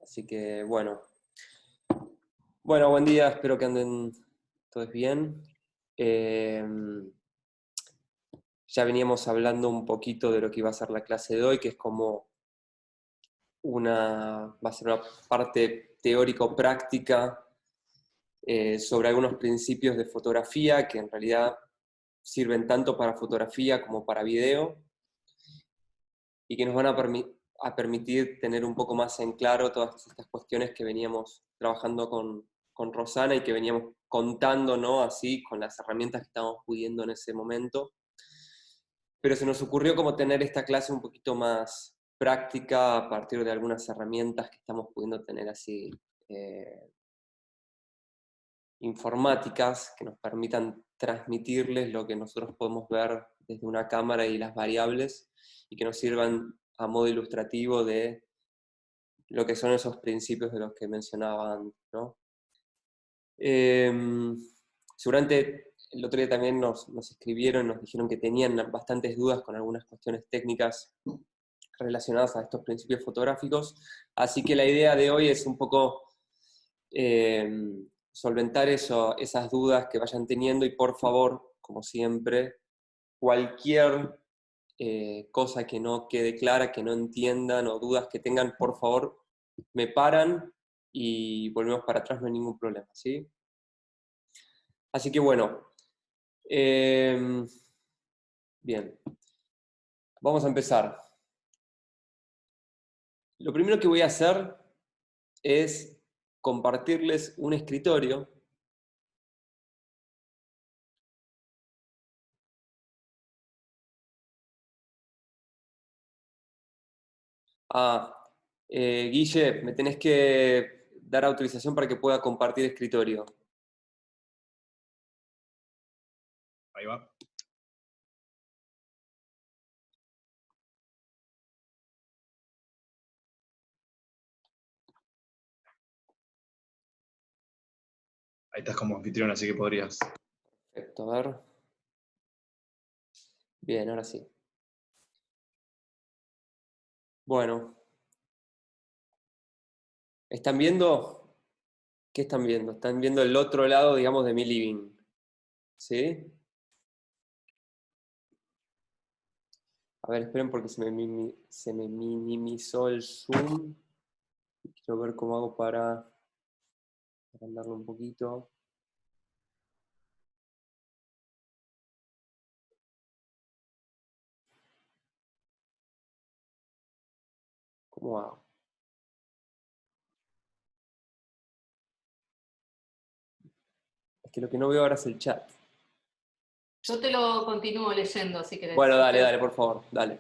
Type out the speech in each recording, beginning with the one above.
Así que, bueno. Bueno, buen día, espero que anden todos bien. Ya veníamos hablando un poquito de lo que iba a ser la clase de hoy, que es como va a ser una parte teórico-práctica sobre algunos principios de fotografía que en realidad sirven tanto para fotografía como para video y que nos van a permitir tener un poco más en claro todas estas cuestiones que veníamos trabajando con Rosana y que veníamos contando, ¿no? Así, con las herramientas que estábamos pudiendo en ese momento. Pero se nos ocurrió como tener esta clase un poquito más práctica a partir de algunas herramientas que estamos pudiendo tener así informáticas que nos permitan transmitirles lo que nosotros podemos ver desde una cámara y las variables y que nos sirvan a modo ilustrativo de lo que son esos principios de los que mencionaba antes, ¿no? Seguramente el otro día también nos escribieron, nos dijeron que tenían bastantes dudas con algunas cuestiones técnicas relacionadas a estos principios fotográficos, así que la idea de hoy es un poco solventar esas dudas que vayan teniendo y por favor, como siempre, cualquier cosa que no quede clara, que no entiendan o dudas que tengan, por favor, me paran y volvemos para atrás, no hay ningún problema, ¿sí? Así que bueno, bien, vamos a empezar. Lo primero que voy a hacer es compartirles un escritorio. Guille, me tenés que dar autorización para que pueda compartir escritorio. Ahí va. Ahí estás como anfitrión, así que podrías. Perfecto, a ver. Bien, ahora sí. Bueno. ¿Están viendo? ¿Qué están viendo? Están viendo el otro lado, digamos, de mi living. ¿Sí? A ver, esperen porque se me minimizó el zoom. Quiero ver cómo hago para agrandarlo un poquito. ¿Cómo hago? Es que lo que no veo ahora es el chat. Yo te lo continúo leyendo, si querés. Bueno, dale, por favor, dale.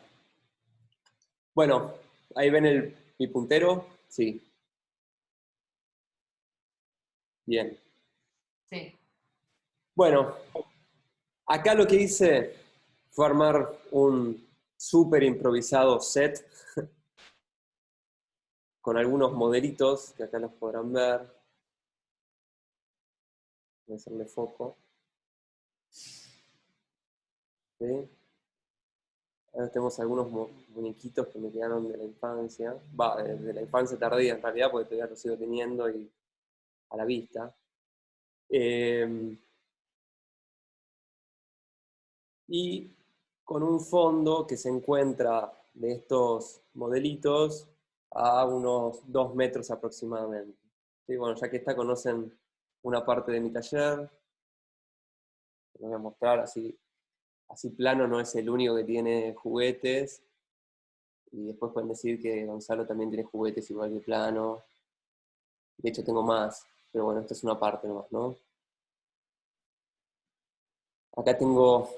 Bueno, ahí ven mi puntero. Sí. Bien. Sí. Bueno, acá lo que hice fue armar un súper improvisado set con algunos modelitos que acá los podrán ver. Voy a hacerle foco. ¿Sí? Ahora tenemos algunos muñequitos que me quedaron de la infancia. Va, de la infancia tardía en realidad, porque todavía los sigo teniendo y a la vista. Y con un fondo que se encuentra de estos modelitos a unos 2 metros aproximadamente. ¿Sí? Bueno, ya que conocen una parte de mi taller, les voy a mostrar así plano, no es el único que tiene juguetes, y después pueden decir que Gonzalo también tiene juguetes igual que plano. De hecho tengo más, pero bueno, esta es una parte nomás, ¿no? Acá tengo,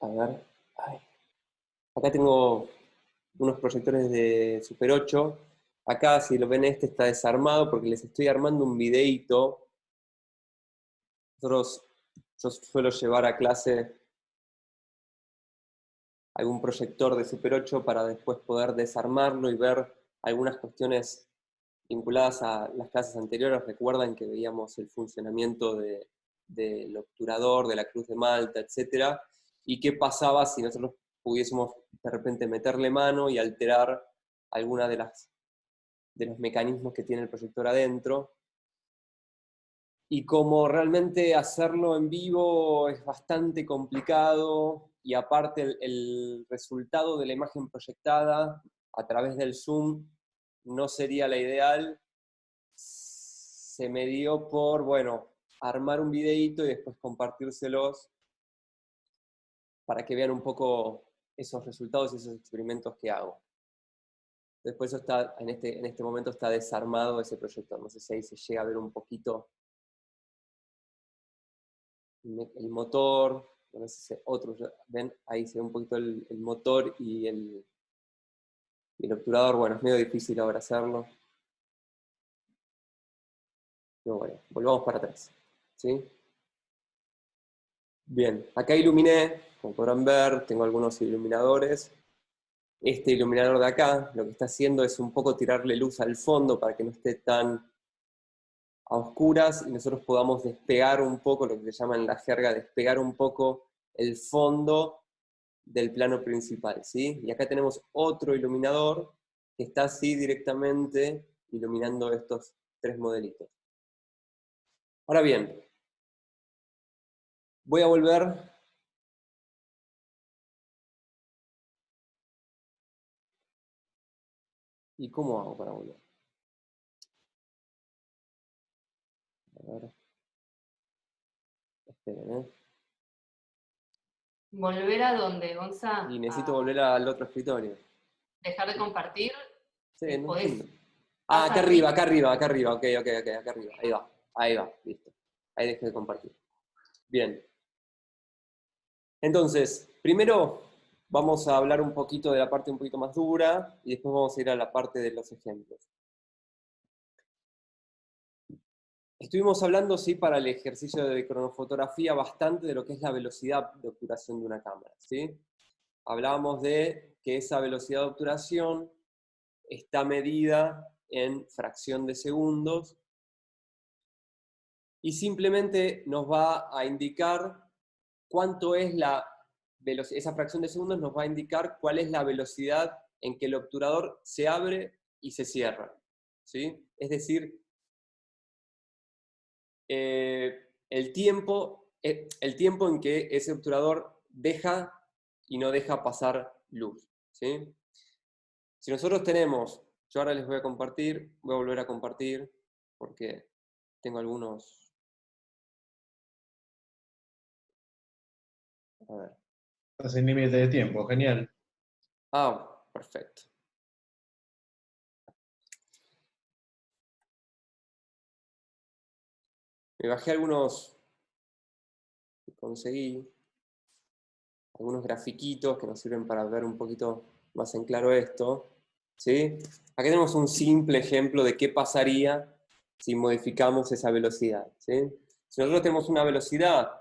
a ver, acá tengo unos proyectores de Super 8. Acá, si lo ven, este está desarmado porque les estoy armando un videíto. Yo suelo llevar a clase algún proyector de Super 8 para después poder desarmarlo y ver algunas cuestiones vinculadas a las clases anteriores. Recuerdan que veíamos el funcionamiento del obturador, de la cruz de Malta, etc. Y qué pasaba si nosotros pudiésemos de repente meterle mano y alterar alguna de las de los mecanismos que tiene el proyector adentro. Y como realmente hacerlo en vivo es bastante complicado, y aparte el resultado de la imagen proyectada a través del Zoom no sería la ideal, se me dio por, bueno, armar un videíto y después compartírselos para que vean un poco esos resultados y esos experimentos que hago. Después está, en este momento está desarmado ese proyector. No sé si ahí se llega a ver un poquito el motor. No sé si otros, ven, ahí se ve un poquito el motor y el obturador. Bueno, es medio difícil ahora hacerlo. Pero bueno, volvamos para atrás. ¿Sí? Bien, acá iluminé, como podrán ver, tengo algunos iluminadores. Este iluminador de acá lo que está haciendo es un poco tirarle luz al fondo para que no esté tan a oscuras y nosotros podamos despegar un poco, lo que se llama en la jerga, despegar un poco el fondo del plano principal, ¿sí? Y acá tenemos otro iluminador que está así directamente iluminando estos tres modelitos. Ahora bien, voy a volver ¿y cómo hago para volver? A ver. Esperen, ¿Volver a dónde, Gonza? Y necesito volver al otro escritorio. ¿Dejar de compartir? Sí, no ¿Podés? entiendo. Ah, acá arriba, acá arriba, acá arriba. Ok, acá arriba. Ahí va, listo. Ahí dejé de compartir. Bien. Entonces, primero vamos a hablar un poquito de la parte un poquito más dura y después vamos a ir a la parte de los ejemplos. Estuvimos hablando, sí, para el ejercicio de cronofotografía bastante de lo que es la velocidad de obturación de una cámara, ¿sí? Hablábamos de que esa velocidad de obturación está medida en fracción de segundos y simplemente nos va a indicar cuánto es la velocidad, esa fracción de segundos nos va a indicar cuál es la velocidad en que el obturador se abre y se cierra, ¿sí? Es decir, el tiempo en que ese obturador deja y no deja pasar luz, ¿sí? Si nosotros tenemos, yo ahora les voy a compartir, voy a volver a compartir, porque tengo algunos. A ver. Estás sin límite de tiempo, genial. Ah, perfecto. Me bajé algunos que conseguí, algunos grafiquitos que nos sirven para ver un poquito más en claro esto, ¿sí? Acá tenemos un simple ejemplo de qué pasaría si modificamos esa velocidad, ¿sí? Si nosotros tenemos una velocidad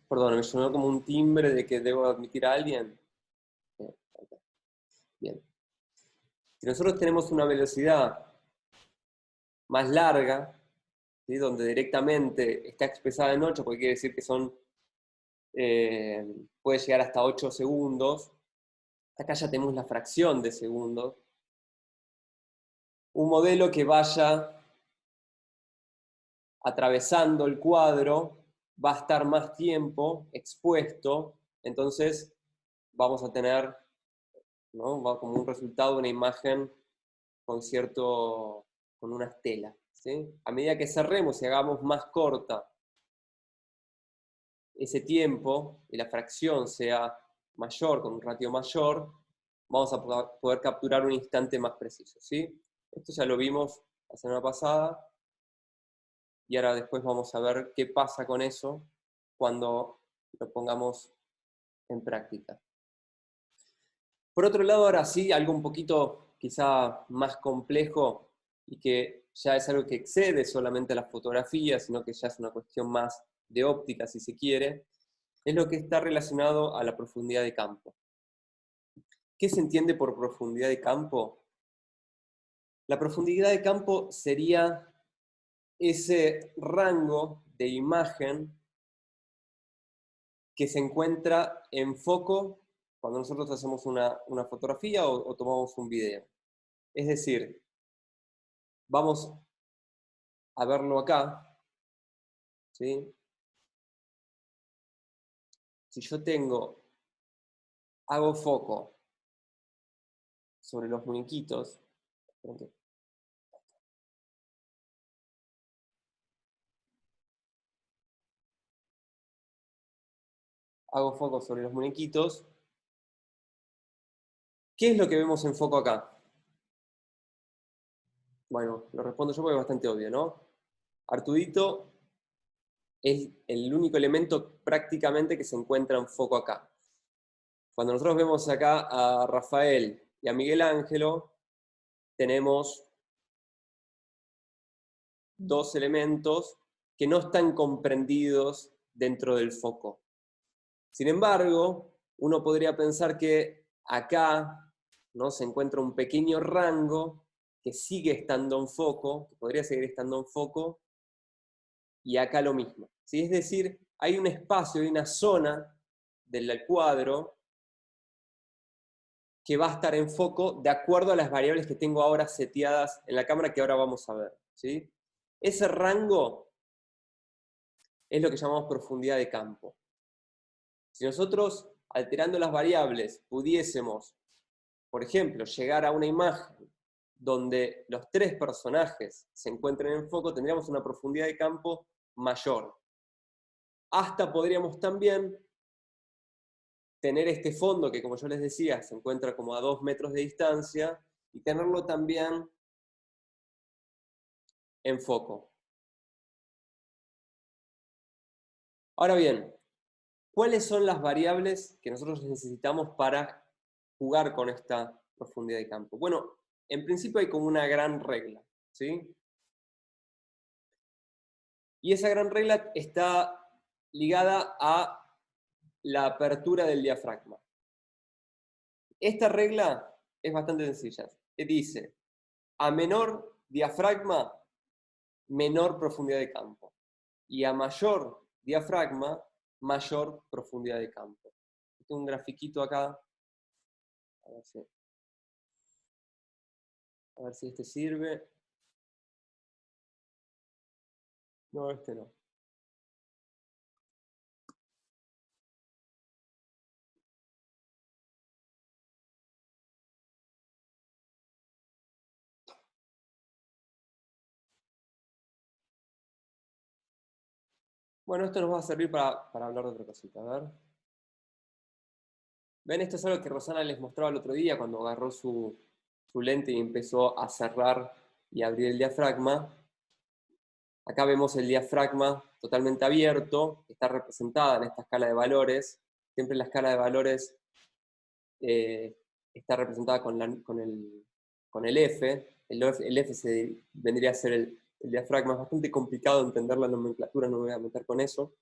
perdón, me sonó como un timbre de que debo admitir a alguien. Bien. Si nosotros tenemos una velocidad más larga, ¿sí? Donde directamente está expresada en 8, porque quiere decir que son, puede llegar hasta 8 segundos. Acá ya tenemos la fracción de segundos. Un modelo que vaya atravesando el cuadro va a estar más tiempo expuesto, entonces vamos a tener, ¿no? Va como un resultado una imagen con una estela, ¿sí? A medida que cerremos y hagamos más corta ese tiempo y la fracción sea mayor, con un ratio mayor, vamos a poder capturar un instante más preciso, ¿sí? Esto ya lo vimos la semana pasada y ahora después vamos a ver qué pasa con eso cuando lo pongamos en práctica. Por otro lado, ahora sí, algo un poquito quizá más complejo y que ya es algo que excede solamente la fotografía, sino que ya es una cuestión más de óptica, si se quiere, es lo que está relacionado a la profundidad de campo. ¿Qué se entiende por profundidad de campo? La profundidad de campo sería ese rango de imagen que se encuentra en foco cuando nosotros hacemos una fotografía o tomamos un video. Es decir, vamos a verlo acá, ¿sí? Si yo hago foco sobre los muñequitos, ¿qué es lo que vemos en foco acá? Bueno, lo respondo yo porque es bastante obvio, ¿no? Artudito es el único elemento prácticamente que se encuentra en foco acá. Cuando nosotros vemos acá a Rafael y a Miguel Ángelo, tenemos dos elementos que no están comprendidos dentro del foco. Sin embargo, uno podría pensar que acá, ¿no?, se encuentra un pequeño rango que sigue estando en foco, que podría seguir estando en foco, y acá lo mismo, ¿sí? Es decir, hay un espacio, hay una zona del cuadro que va a estar en foco de acuerdo a las variables que tengo ahora seteadas en la cámara que ahora vamos a ver, ¿sí? Ese rango es lo que llamamos profundidad de campo. Si nosotros, alterando las variables, pudiésemos, por ejemplo, llegar a una imagen donde los tres personajes se encuentren en foco, tendríamos una profundidad de campo mayor. Hasta podríamos también tener este fondo que, como yo les decía, se encuentra como a 2 metros de distancia, y tenerlo también en foco. Ahora bien, ¿cuáles son las variables que nosotros necesitamos para jugar con esta profundidad de campo? Bueno, en principio hay como una gran regla, ¿sí? Y esa gran regla está ligada a la apertura del diafragma. Esta regla es bastante sencilla. Dice, a menor diafragma, menor profundidad de campo. Y a mayor diafragma, mayor profundidad de campo. Tengo un grafiquito acá. A ver si este sirve. No, este no. Bueno, esto nos va a servir para hablar de otra cosita. A ver. ¿Ven? Esto es algo que Rosana les mostraba el otro día cuando agarró su lente y empezó a cerrar y abrir el diafragma. Acá vemos el diafragma totalmente abierto, que está representada en esta escala de valores. Siempre la escala de valores está representada con el F. El F vendría a ser el diafragma. Es bastante complicado entender la nomenclatura, no me voy a meter con eso.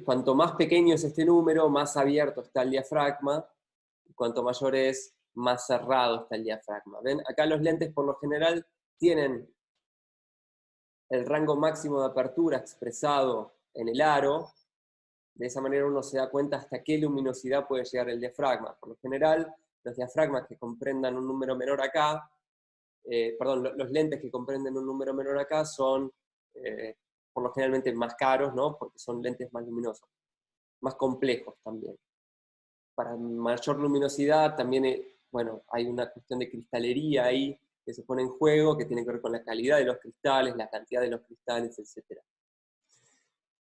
Cuanto más pequeño es este número, más abierto está el diafragma, y cuanto mayor es, más cerrado está el diafragma. ¿Ven? Acá los lentes por lo general tienen el rango máximo de apertura expresado en el aro. De esa manera uno se da cuenta hasta qué luminosidad puede llegar el diafragma. Por lo general, los diafragmas que comprendan un número menor acá, los lentes que comprenden un número menor acá son por lo generalmente más caros, ¿no? Porque son lentes más luminosos, más complejos también. Para mayor luminosidad también, bueno, hay una cuestión de cristalería ahí que se pone en juego, que tiene que ver con la calidad de los cristales, la cantidad de los cristales, etc.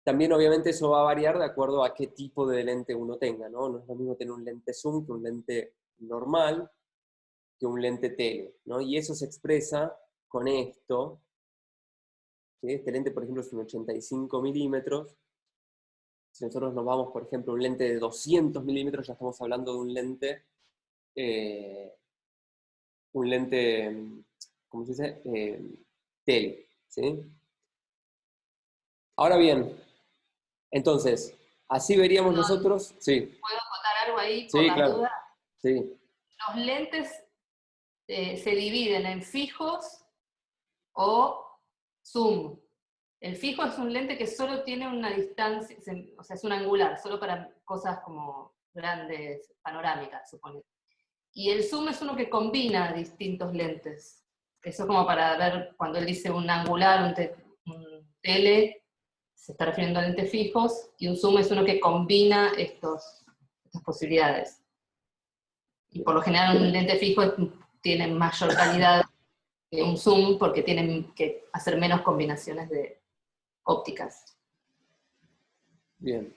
También obviamente eso va a variar de acuerdo a qué tipo de lente uno tenga, ¿no? No es lo mismo tener un lente zoom que un lente normal, que un lente tele, ¿no? Y eso se expresa con esto, ¿sí? Este lente, por ejemplo, es un 85 milímetros. Si nosotros nos vamos, por ejemplo, a un lente de 200 milímetros, ya estamos hablando de un lente, ¿cómo se dice? Tele, ¿sí? Ahora bien, entonces, así veríamos nosotros, sí. ¿Puedo acotar algo ahí por Sí, la claro. duda? Sí. Los lentes se dividen en fijos o zoom. El fijo es un lente que solo tiene una distancia, o sea, es un angular, solo para cosas como grandes, panorámicas, supongo. Y el zoom es uno que combina distintos lentes. Eso es como para ver, cuando él dice un angular, un tele, se está refiriendo a lentes fijos, y un zoom es uno que combina estas posibilidades. Y por lo general un lente fijo tiene mayor calidad que un zoom, porque tienen que hacer menos combinaciones de ópticas. Bien.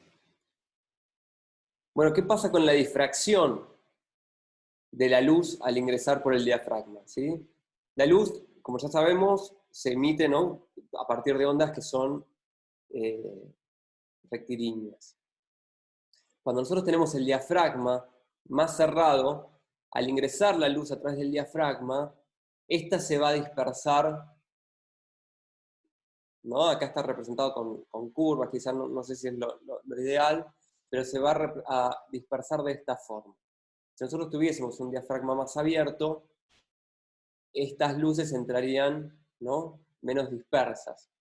Bueno, ¿qué pasa con la difracción de la luz al ingresar por el diafragma? ¿Sí? La luz, como ya sabemos, se emite, ¿no?, a partir de ondas que son rectilíneas. Cuando nosotros tenemos el diafragma más cerrado, al ingresar la luz a través del diafragma, esta se va a dispersar, ¿no? Acá está representado con curvas, quizás no sé si es lo ideal, pero se va a dispersar de esta forma. Si nosotros tuviésemos un diafragma más abierto, estas luces entrarían, ¿no?, menos dispersas.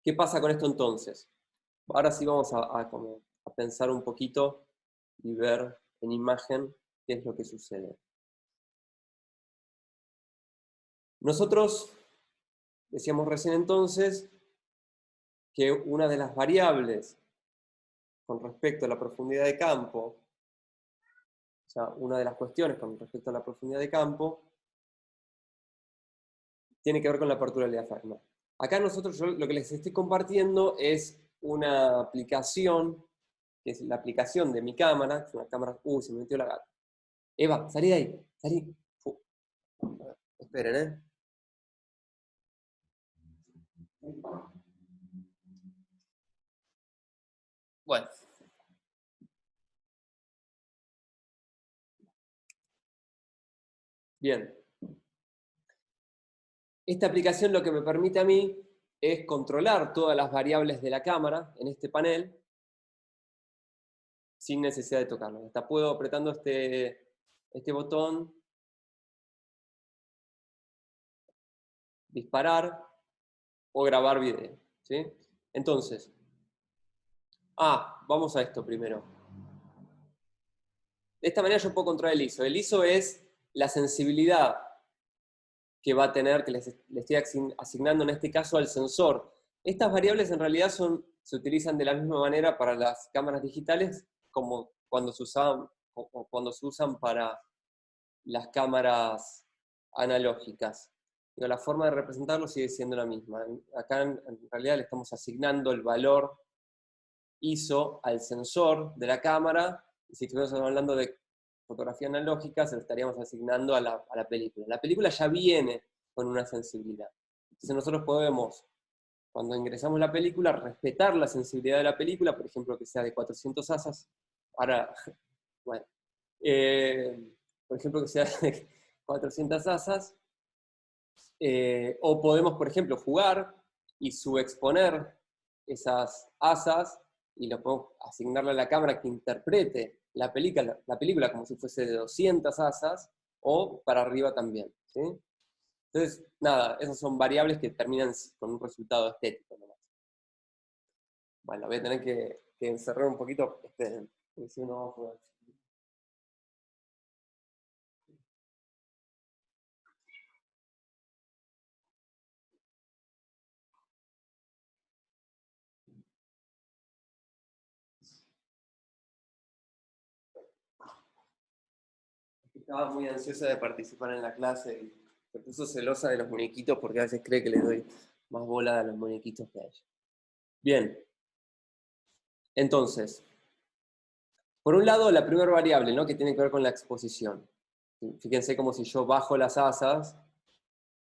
¿Qué pasa con esto entonces? Ahora sí vamos a pensar un poquito y ver en imagen qué es lo que sucede. Nosotros decíamos recién entonces que una de las variables con respecto a la profundidad de campo, o sea, una de las cuestiones con respecto a la profundidad de campo, tiene que ver con la apertura del diafragma. Acá nosotros, yo lo que les estoy compartiendo es una aplicación, que es la aplicación de mi cámara, que es una cámara... se me metió la gata. Eva, salí de ahí, salí. Esperen, ¿eh? Bueno. Bien. Esta aplicación lo que me permite a mí es controlar todas las variables de la cámara en este panel sin necesidad de tocarlo. Hasta puedo apretando este botón, disparar o grabar video, ¿sí? Entonces, vamos a esto primero. De esta manera yo puedo controlar el ISO. El ISO es la sensibilidad que va a tener, que le estoy asignando en este caso al sensor. Estas variables en realidad se utilizan de la misma manera para las cámaras digitales como cuando se usan para las cámaras analógicas. Pero la forma de representarlo sigue siendo la misma. Acá en realidad le estamos asignando el valor ISO al sensor de la cámara, y si estuviéramos hablando de fotografía analógica, se lo estaríamos asignando a la película. La película ya viene con una sensibilidad. Entonces nosotros podemos, cuando ingresamos la película, respetar la sensibilidad de la película, por ejemplo, que sea de 400 asas. Ahora, bueno, por ejemplo, que sea de 400 asas, o podemos, por ejemplo, jugar y subexponer esas asas y lo podemos asignarle a la cámara que interprete la película como si fuese de 200 asas, o para arriba también, ¿sí? Entonces, nada, esas son variables que terminan con un resultado estético nomás. Bueno, voy a tener que encerrar un poquito, porque si no vamos a poder. Estaba muy ansiosa de participar en la clase y se puso celosa de los muñequitos porque a veces cree que les doy más bola a los muñequitos que a ella. Bien. Entonces, por un lado, la primera variable, ¿no?, que tiene que ver con la exposición. Fíjense como si yo bajo las asas,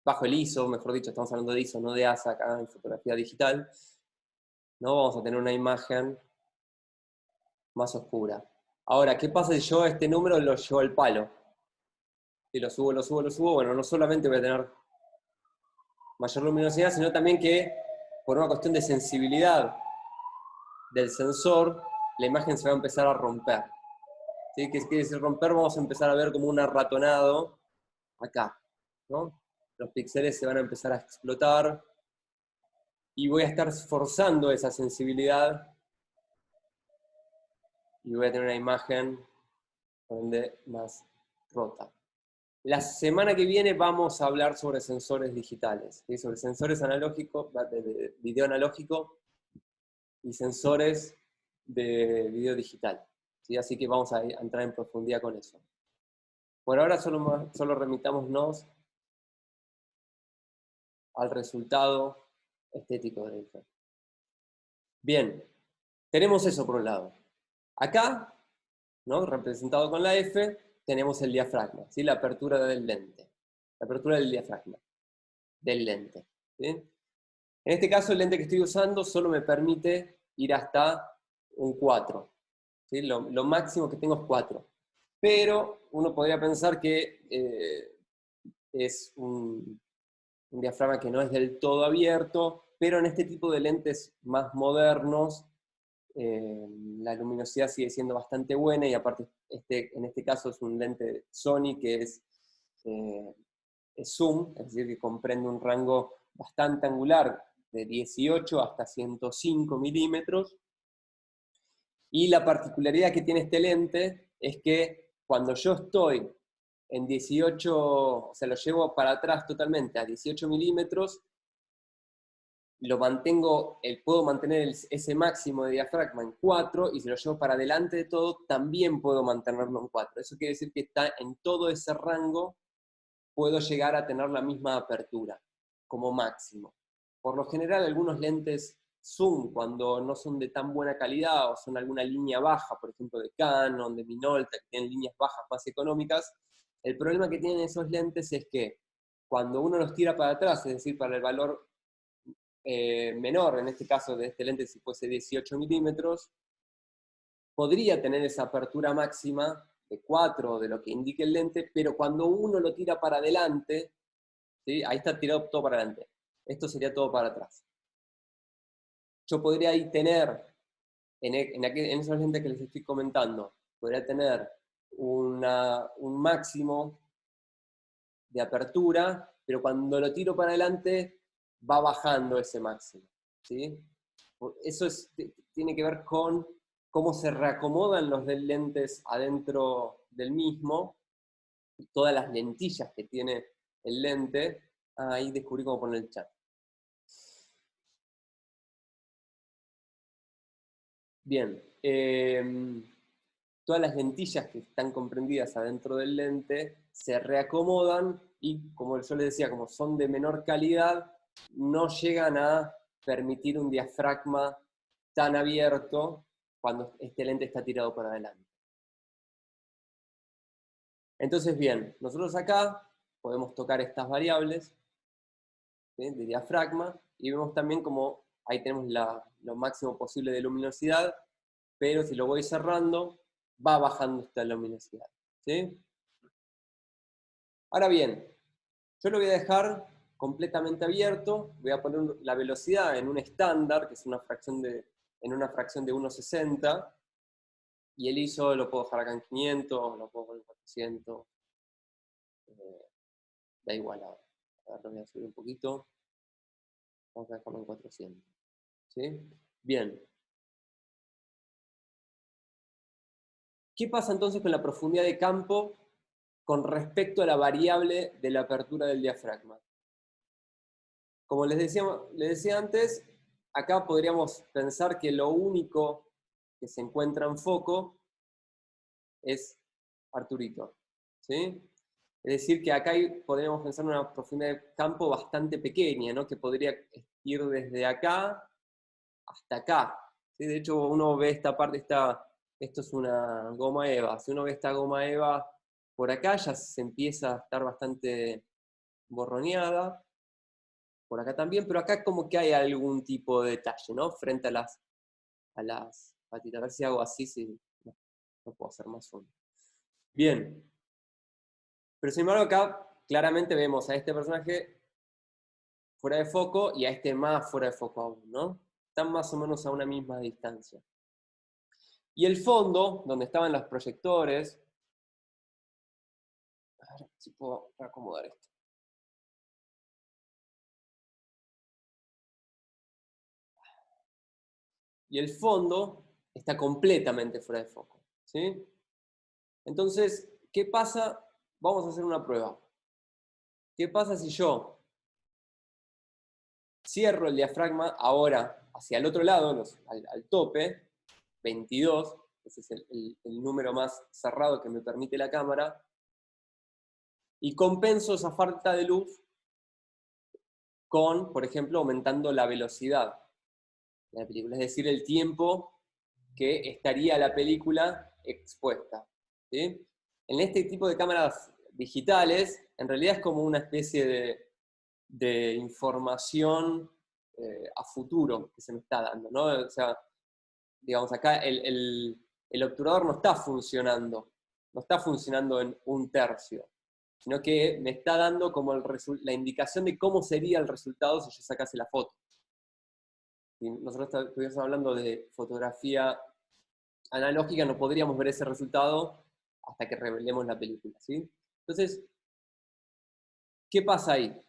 bajo el ISO, mejor dicho, estamos hablando de ISO, no de ASA acá en fotografía digital, ¿no? Vamos a tener una imagen más oscura. Ahora, ¿qué pasa si yo este número lo llevo al palo? Si lo subo, bueno, no solamente voy a tener mayor luminosidad, sino también que, por una cuestión de sensibilidad del sensor, la imagen se va a empezar a romper. ¿Sí? ¿Qué quiere decir romper? Vamos a empezar a ver como un arratonado acá, ¿no? Los píxeles se van a empezar a explotar, y voy a estar forzando esa sensibilidad y voy a tener una imagen donde más rota. La semana que viene vamos a hablar sobre sensores digitales, ¿sí? Sobre sensores analógicos, de video analógico y sensores de video digital, ¿sí? Así que vamos a entrar en profundidad con eso. Por ahora solo remitámonos al resultado estético de la imagen. Bien, tenemos eso por un lado. Acá, ¿no? Representado con la F, tenemos el diafragma, ¿sí? La apertura del lente. La apertura del diafragma, del lente, ¿sí? En este caso, el lente que estoy usando solo me permite ir hasta un 4. ¿Sí? Lo máximo que tengo es 4. Pero uno podría pensar que es un diafragma que no es del todo abierto, pero en este tipo de lentes más modernos, la luminosidad sigue siendo bastante buena, y aparte en este caso es un lente Sony que es zoom, es decir, que comprende un rango bastante angular, de 18 hasta 105 milímetros, y la particularidad que tiene este lente es que cuando yo estoy en 18, o sea, lo llevo para atrás totalmente a 18 milímetros, puedo mantener ese máximo de diafragma en 4, y si lo llevo para adelante de todo, también puedo mantenerlo en 4. Eso quiere decir que está en todo ese rango, puedo llegar a tener la misma apertura, como máximo. Por lo general, algunos lentes zoom, cuando no son de tan buena calidad, o son alguna línea baja, por ejemplo de Canon, de Minolta, que tienen líneas bajas más económicas, el problema que tienen esos lentes es que cuando uno los tira para atrás, es decir, para el valor menor, en este caso de este lente, si fuese 18 milímetros, podría tener esa apertura máxima de 4, de lo que indique el lente, pero cuando uno lo tira para adelante, ¿sí? Ahí está tirado todo para adelante. Esto sería todo para atrás. Yo podría ahí tener, en esos lentes que les estoy comentando, podría tener un máximo de apertura, pero cuando lo tiro para adelante, va bajando ese máximo, ¿sí? Eso tiene que ver con cómo se reacomodan los lentes adentro del mismo, todas las lentillas que tiene el lente. Ahí descubrí cómo poner el chat. Bien, todas las lentillas que están comprendidas adentro del lente se reacomodan y, como yo les decía, como son de menor calidad, no llegan a permitir un diafragma tan abierto cuando este lente está tirado para adelante. Entonces, bien, nosotros acá podemos tocar estas variables, ¿sí? De diafragma, y vemos también como ahí tenemos lo máximo posible de luminosidad, pero si lo voy cerrando, va bajando esta luminosidad, ¿sí? Ahora bien, yo lo voy a dejar completamente abierto, voy a poner la velocidad en un estándar, que es en una fracción de 1,60, y el ISO lo puedo dejar acá en 500, lo puedo poner en 400, da igual ahora. Ahora lo voy a subir un poquito, vamos a dejarlo en 400, ¿sí? Bien. ¿Qué pasa entonces con la profundidad de campo con respecto a la variable de la apertura del diafragma? Como les decía antes, acá podríamos pensar que lo único que se encuentra en foco es Arturito, ¿sí? Es decir, que acá podríamos pensar en una profundidad de campo bastante pequeña, ¿no? Que podría ir desde acá hasta acá, ¿sí? De hecho, uno ve esta parte, esto es una goma eva. Si uno ve esta goma eva por acá, ya se empieza a estar bastante borroneada. Por acá también, pero acá como que hay algún tipo de detalle, ¿no? Frente a las patitas. A ver si hago así, si no puedo hacer más zoom. Bien. Pero sin embargo acá claramente vemos a este personaje fuera de foco y a este más fuera de foco aún, ¿no? Están más o menos a una misma distancia. Y el fondo, donde estaban los proyectores, a ver si puedo acomodar esto. y el fondo está completamente fuera de foco, ¿sí? Entonces, ¿qué pasa? Vamos a hacer una prueba. ¿Qué pasa si yo cierro el diafragma ahora hacia el otro lado, al tope, 22, ese es el número más cerrado que me permite la cámara, y compenso esa falta de luz con, por ejemplo, aumentando la velocidad de la película, es decir, el tiempo que estaría la película expuesta, ¿sí? En este tipo de cámaras digitales, en realidad es como una especie de información a futuro que se me está dando, ¿no? O sea, digamos, acá el obturador no está funcionando en un tercio, sino que me está dando como la indicación de cómo sería el resultado si yo sacase la foto. Si nosotros estuviésemos hablando de fotografía analógica, no podríamos ver ese resultado hasta que revelemos la película, ¿sí? Entonces, ¿qué pasa ahí?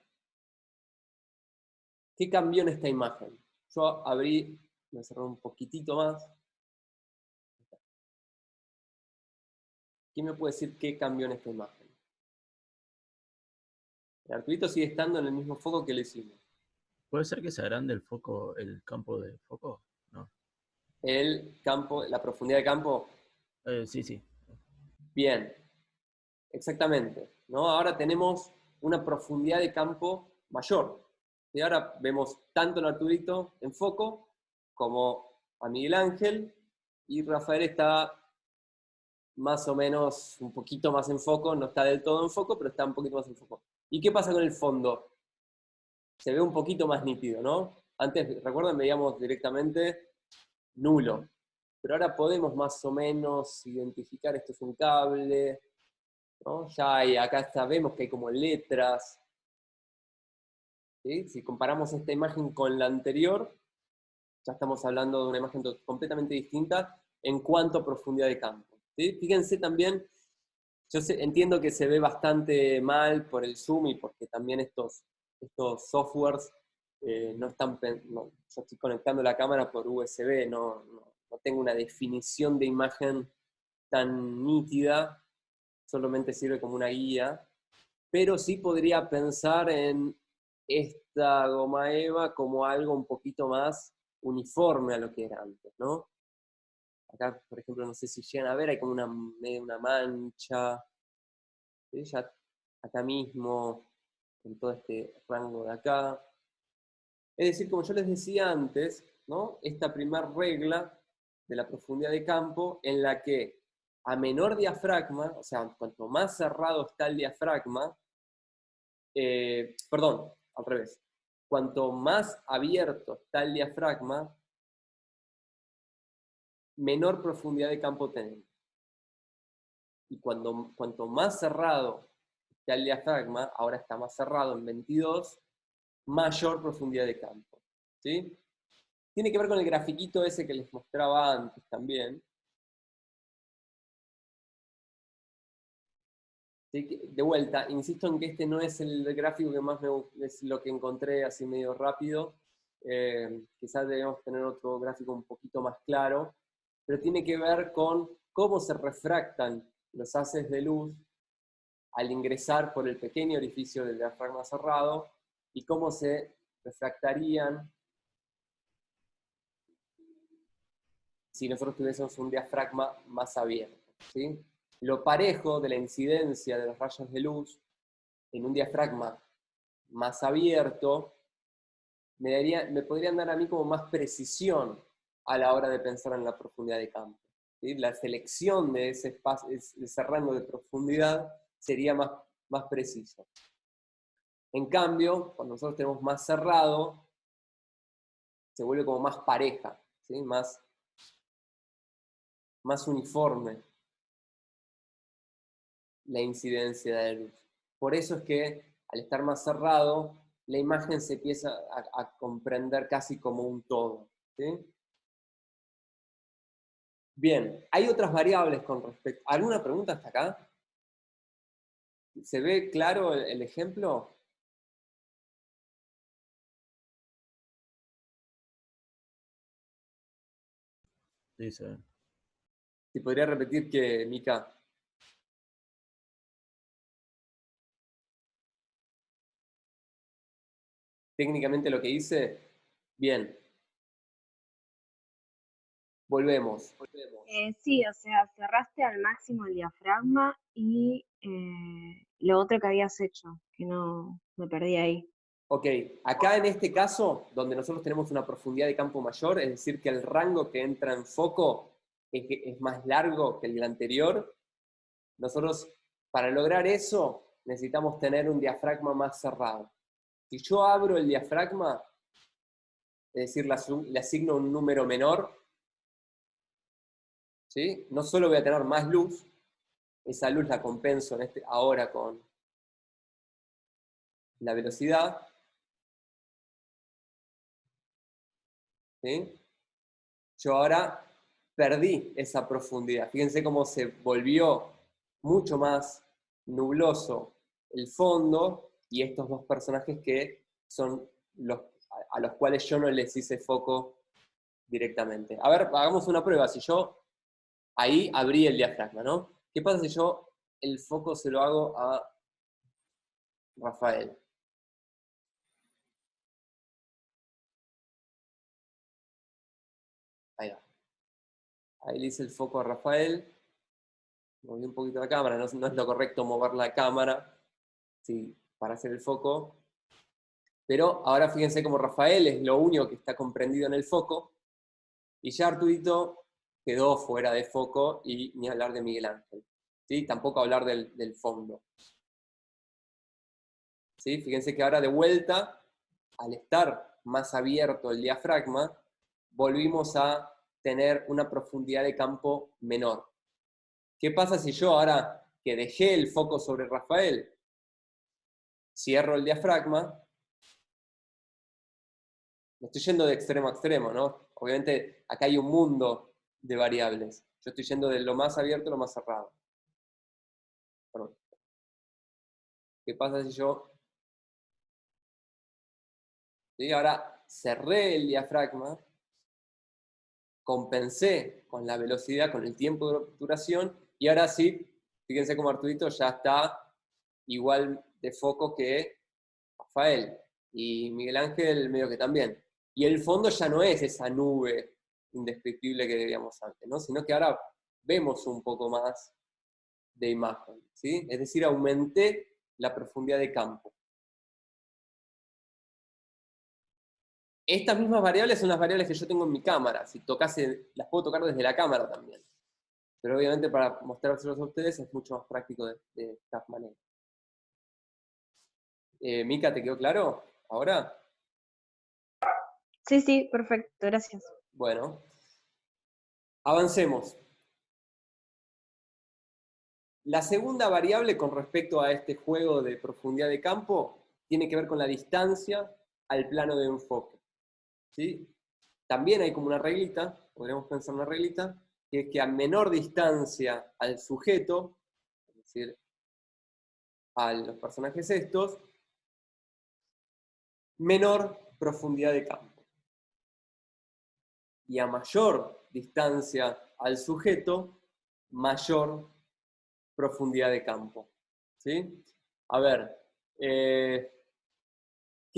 ¿Qué cambió en esta imagen? Yo voy a cerrar un poquitito más. ¿Quién me puede decir qué cambió en esta imagen? El Arturito sigue estando en el mismo foco que le hicimos. ¿Puede ser que se agrande el foco, el campo de foco? No. El campo, la profundidad de campo, Sí, sí. bien, exactamente, ¿no? Ahora tenemos una profundidad de campo mayor. Y ahora vemos tanto al Arturito en foco como a Miguel Ángel, y Rafael está más o menos un poquito más en foco, no está del todo en foco, pero está un poquito más en foco. ¿Y qué pasa con el fondo? Se ve un poquito más nítido, ¿no? Antes, recuerden, veíamos directamente nulo, pero ahora podemos más o menos identificar esto es un cable, ¿no? Ya hay, acá sabemos que hay como letras, ¿sí? Si comparamos esta imagen con la anterior, ya estamos hablando de una imagen completamente distinta en cuanto a profundidad de campo, ¿sí? Fíjense también, entiendo que se ve bastante mal por el zoom y porque también estos softwares no están, yo estoy conectando la cámara por USB, no tengo una definición de imagen tan nítida, solamente sirve como una guía, pero sí podría pensar en esta goma eva como algo un poquito más uniforme a lo que era antes, ¿no? Acá, por ejemplo, no sé si llegan a ver, hay como una mancha, ¿sí? Ya acá mismo, en todo este rango de acá. Es decir, como yo les decía antes, ¿no? Esta primera regla de la profundidad de campo en la que a menor diafragma, o sea, cuanto más cerrado está el diafragma, perdón, al revés, cuanto más abierto está el diafragma, menor profundidad de campo tenemos. Y cuanto más cerrado está el diafragma, ahora está más cerrado en 22, mayor profundidad de campo, ¿sí? Tiene que ver con el grafiquito ese que les mostraba antes también. ¿Sí? De vuelta, insisto en que este no es el gráfico que más me gusta, es lo que encontré así medio rápido. Quizás debemos tener otro gráfico un poquito más claro, pero tiene que ver con cómo se refractan los haces de luz al ingresar por el pequeño orificio del diafragma cerrado y cómo se refractarían si nosotros tuviésemos un diafragma más abierto, ¿sí? Lo parejo de la incidencia de los rayos de luz en un diafragma más abierto me podrían dar a mí como más precisión a la hora de pensar en la profundidad de campo, ¿sí? La selección de ese espacio, de ese rango de profundidad sería más preciso. En cambio, cuando nosotros tenemos más cerrado, se vuelve como más pareja, ¿sí? más uniforme la incidencia de la luz. Por eso es que al estar más cerrado, la imagen se empieza a comprender casi como un todo, ¿sí? Bien, hay otras variables con respecto. ¿Alguna pregunta hasta acá? ¿Se ve claro el ejemplo? Sí, se ve. Si podría repetir que, Mica. Técnicamente lo que hice, bien. Volvemos. Sí, o sea, cerraste al máximo el diafragma y lo otro que habías hecho, que no me perdí ahí. Ok, acá en este caso, donde nosotros tenemos una profundidad de campo mayor, es decir, que el rango que entra en foco es más largo que el del anterior, nosotros para lograr eso necesitamos tener un diafragma más cerrado. Si yo abro el diafragma, es decir, le asigno un número menor, ¿sí? No solo voy a tener más luz, esa luz la compenso ahora con la velocidad, ¿sí? Yo ahora perdí esa profundidad. Fíjense cómo se volvió mucho más nubloso el fondo y estos dos personajes que son a los cuales yo no les hice foco directamente. A ver, hagamos una prueba. Si yo ahí abrí el diafragma, ¿no? ¿Qué pasa si yo el foco se lo hago a Rafael? Ahí va. Ahí le hice el foco a Rafael. Moví un poquito la cámara, no es lo correcto mover la cámara, sí, para hacer el foco. Pero ahora fíjense cómo Rafael es lo único que está comprendido en el foco, y ya Arturito quedó fuera de foco, y ni hablar de Miguel Ángel. ¿Sí? Tampoco hablar del fondo. ¿Sí? Fíjense que ahora de vuelta, al estar más abierto el diafragma, volvimos a tener una profundidad de campo menor. ¿Qué pasa si yo ahora que dejé el foco sobre Rafael, cierro el diafragma? Me estoy yendo de extremo a extremo, ¿no? Obviamente acá hay un mundo de variables. Yo estoy yendo de lo más abierto a lo más cerrado. Perdón. ¿Qué pasa si yo... ¿Sí? Ahora cerré el diafragma, compensé con la velocidad, con el tiempo de duración, y ahora sí, fíjense cómo Arturito ya está igual de foco que Rafael, y Miguel Ángel medio que también. Y el fondo ya no es esa nube indescriptible que veíamos antes, ¿no? Sino que ahora vemos un poco más de imagen, ¿sí? Es decir, aumenté la profundidad de campo. Estas mismas variables son las variables que yo tengo en mi cámara. Si tocase, las puedo tocar desde la cámara también. Pero obviamente para mostrárselos a ustedes es mucho más práctico de esta manera. Mica, ¿te quedó claro ahora? Sí, sí, perfecto, gracias. Bueno, avancemos. La segunda variable con respecto a este juego de profundidad de campo tiene que ver con la distancia al plano de enfoque. ¿Sí? También hay como una reglita, podríamos pensar una reglita, que es que a menor distancia al sujeto, es decir, a los personajes estos, menor profundidad de campo. Y a mayor distancia al sujeto, mayor profundidad de campo. ¿Sí? A ver, ¿qué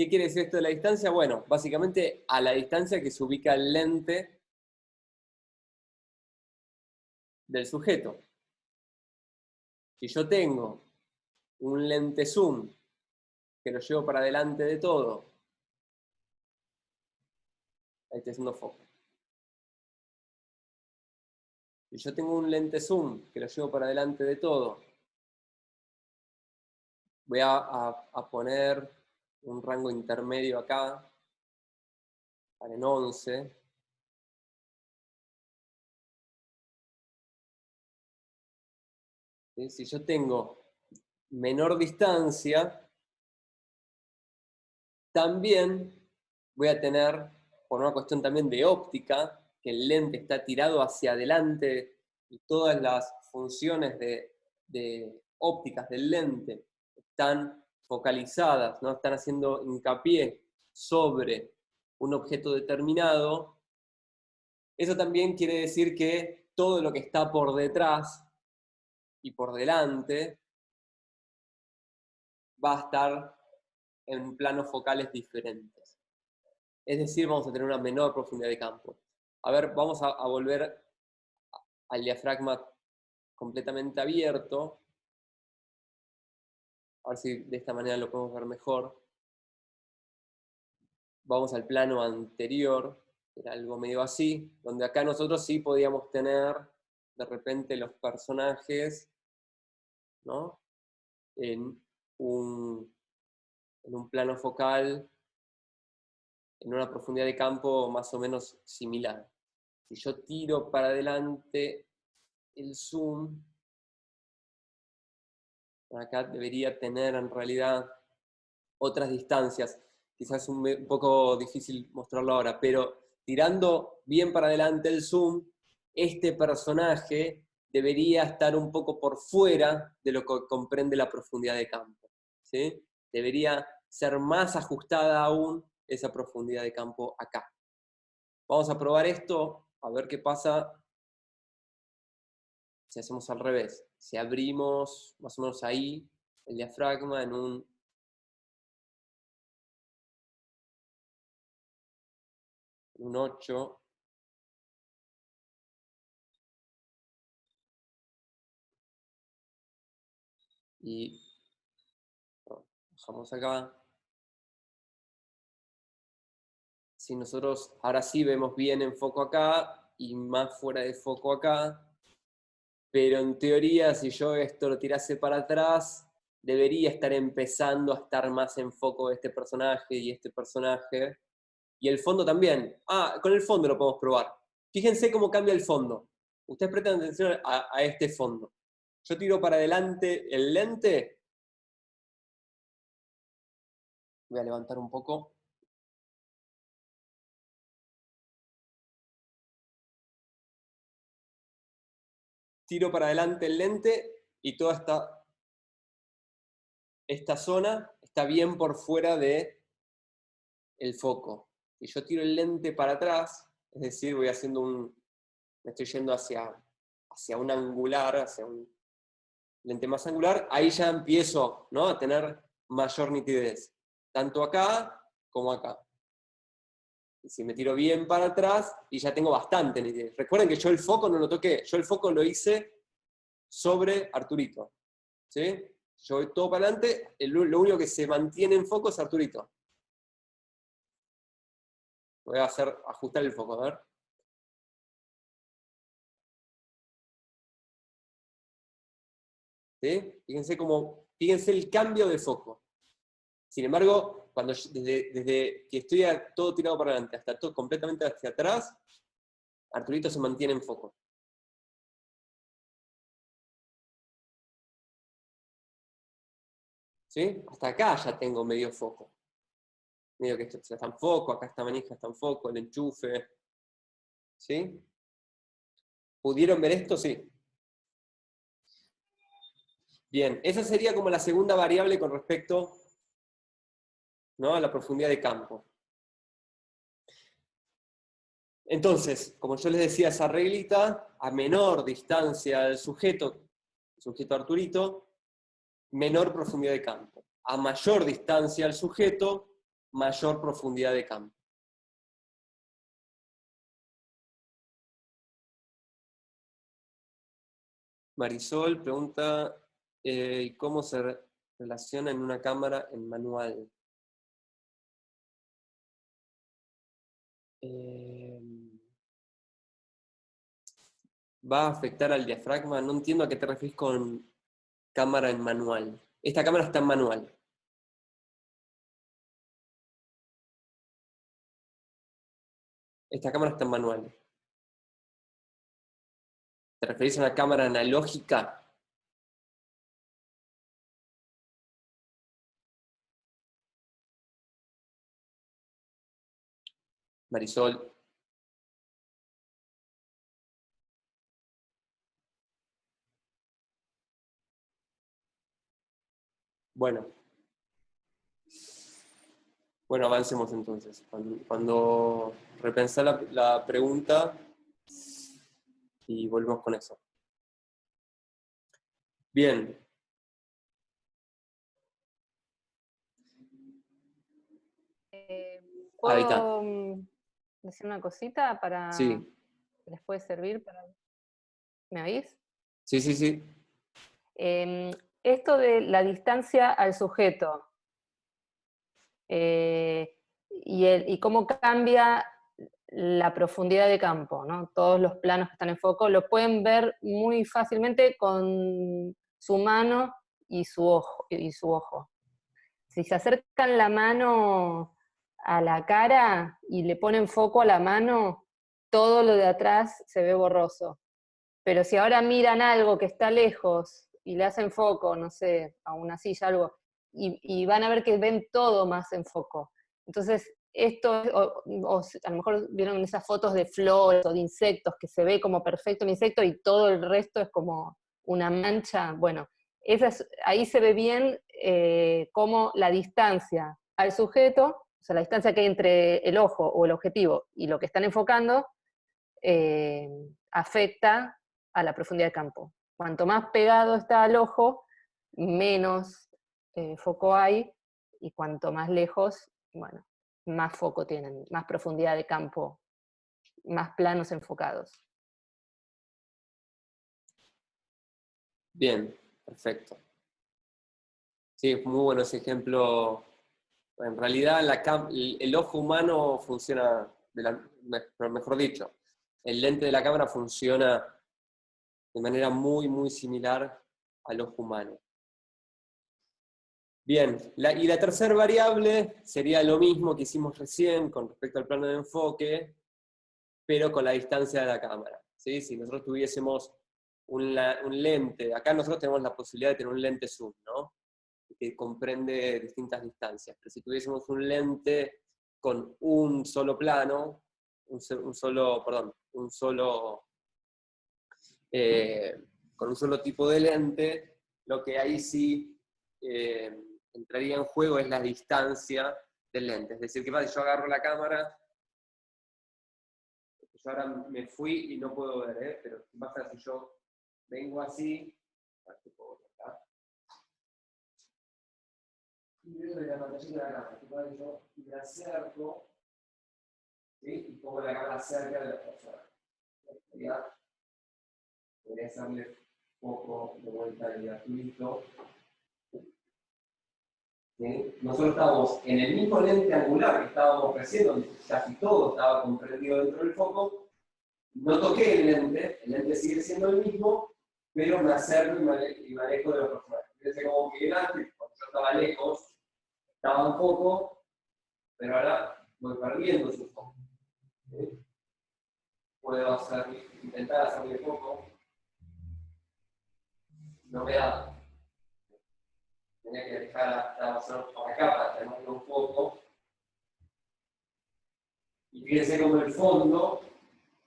quiere decir esto de la distancia? Bueno, básicamente a la distancia que se ubica el lente del sujeto. Si yo tengo un lente zoom que lo llevo para delante de todo, ahí estoy haciendo foco. Si yo tengo un lente zoom que lo llevo para delante de todo, voy a poner un rango intermedio acá, para en 11. ¿Sí? Si yo tengo menor distancia, también voy a tener, por una cuestión también de óptica, que el lente está tirado hacia adelante y todas las funciones de ópticas del lente están focalizadas, ¿no? Están haciendo hincapié sobre un objeto determinado, Eso también quiere decir que todo lo que está por detrás y por delante va a estar en planos focales diferentes. Es decir, vamos a tener una menor profundidad de campo. A ver, vamos a volver al diafragma completamente abierto. A ver si de esta manera lo podemos ver mejor. Vamos al plano anterior, era algo medio así, donde acá nosotros sí podíamos tener de repente los personajes, ¿no? en un plano focal, en una profundidad de campo más o menos similar. Si yo tiro para adelante el zoom, acá debería tener en realidad otras distancias. Quizás es un poco difícil mostrarlo ahora, pero tirando bien para adelante el zoom, este personaje debería estar un poco por fuera de lo que comprende la profundidad de campo, ¿sí? Debería ser más ajustada aún esa profundidad de campo acá. Vamos a probar esto, a ver qué pasa si hacemos al revés. Si abrimos más o menos ahí el diafragma en un 8. Y bajamos acá. Si nosotros ahora sí vemos bien en foco acá y más fuera de foco acá, pero en teoría si yo esto lo tirase para atrás, debería estar empezando a estar más en foco este personaje y este personaje. Y el fondo también. Con el fondo lo podemos probar. Fíjense cómo cambia el fondo. Ustedes prestan atención a este fondo. Yo tiro para adelante el lente. Voy a levantar un poco. Tiro para adelante el lente y toda esta zona está bien por fuera del foco. Si yo tiro el lente para atrás, es decir, voy haciendo me estoy yendo hacia un angular, hacia un lente más angular, ahí ya empiezo, ¿no?, a tener mayor nitidez, tanto acá como acá. Y si me tiro bien para atrás, y ya tengo bastante nitidez. Recuerden que yo el foco no lo toqué, yo el foco lo hice sobre Arturito, ¿sí? Yo voy todo para adelante, lo único que se mantiene en foco es Arturito. Voy a ajustar el foco, a ver. ¿Sí? Fíjense el cambio de foco. Sin embargo, desde que estoy todo tirado para adelante hasta todo completamente hacia atrás, Arturito se mantiene en foco. ¿Sí? Hasta acá ya tengo medio foco. Medio que esto está en foco, acá esta manija está en foco, el enchufe. ¿Sí? ¿Pudieron ver esto? Sí. Bien, esa sería como la segunda variable con respecto, ¿no?, a la profundidad de campo. Entonces, como yo les decía, esa reglita, a menor distancia del sujeto Arturito, menor profundidad de campo. A mayor distancia al sujeto, mayor profundidad de campo. Marisol pregunta, ¿cómo se relaciona en una cámara en manual? ¿Va a afectar al diafragma? No entiendo a qué te refieres con cámara en manual. Esta cámara está en manual. Esta cámara está en manual. ¿Te referís a una cámara analógica? Marisol. Bueno, avancemos entonces. Cuando repensé la pregunta, y volvemos con eso. Bien. Ahí está. ¿Puedo decir una cosita para Sí. que les puede servir? ¿Me oís? Sí, sí, sí. Esto de la distancia al sujeto y cómo cambia la profundidad de campo, ¿no? Todos los planos que están en foco lo pueden ver muy fácilmente con su mano y su ojo. Si se acercan la mano a la cara y le ponen foco a la mano, todo lo de atrás se ve borroso. Pero si ahora miran algo que está lejos y le hacen foco, no sé, a una silla, algo, y van a ver que ven todo más en foco. Entonces, esto, a lo mejor vieron esas fotos de flores o de insectos, que se ve como perfecto un insecto y todo el resto es como una mancha. Bueno, ahí se ve bien cómo la distancia al sujeto, o sea, la distancia que hay entre el ojo o el objetivo y lo que están enfocando, afecta a la profundidad de campo. Cuanto más pegado está al ojo, menos foco hay, y cuanto más lejos, bueno, más foco tienen, más profundidad de campo, más planos enfocados. Bien, perfecto. Sí, es muy bueno ese ejemplo. En realidad el ojo humano funciona, mejor dicho, el lente de la cámara funciona de manera muy, muy similar al ojo humano. Bien, y la tercera variable sería lo mismo que hicimos recién con respecto al plano de enfoque, pero con la distancia de la cámara. ¿Sí? Si nosotros tuviésemos un lente, acá nosotros tenemos la posibilidad de tener un lente zoom, ¿no? Que comprende distintas distancias, pero si tuviésemos un lente con un solo plano, con un solo tipo de lente, lo que ahí sí entraría en juego es la distancia del lente. Es decir, ¿qué pasa si yo agarro la cámara? Yo ahora me fui y no puedo ver, pero ¿qué pasa si yo vengo así? Y veo de la pantalla de la cámara, ¿qué pasa si yo me acerco? ¿Sí? Y pongo la cámara cerca de la persona. Podría hacerle poco de vuelta y listo. ¿Sí? Nosotros estábamos en el mismo lente angular que estábamos recién, donde casi todo estaba comprendido dentro del foco. No toqué el lente sigue siendo el mismo, pero me acerco y me alejo de los personajes. Fíjense como que antes, cuando yo estaba lejos, estaba un foco, pero ahora voy perdiendo su foco. ¿Sí? Puedo intentar hacerle foco, no me da. Tenía que dejar la persona por acá para tener un foco. Y fíjense como el fondo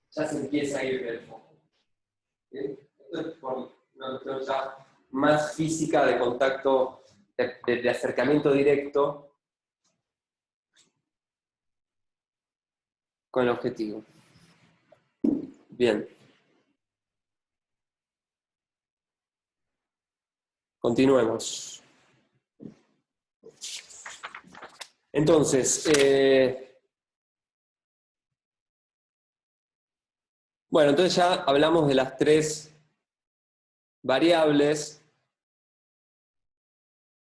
ya se empieza a ir del foco. ¿Sí? Esto es por una cuestión ya más física de contacto, de acercamiento directo con el objetivo. Bien. Continuemos. Entonces, bueno, entonces ya hablamos de las tres variables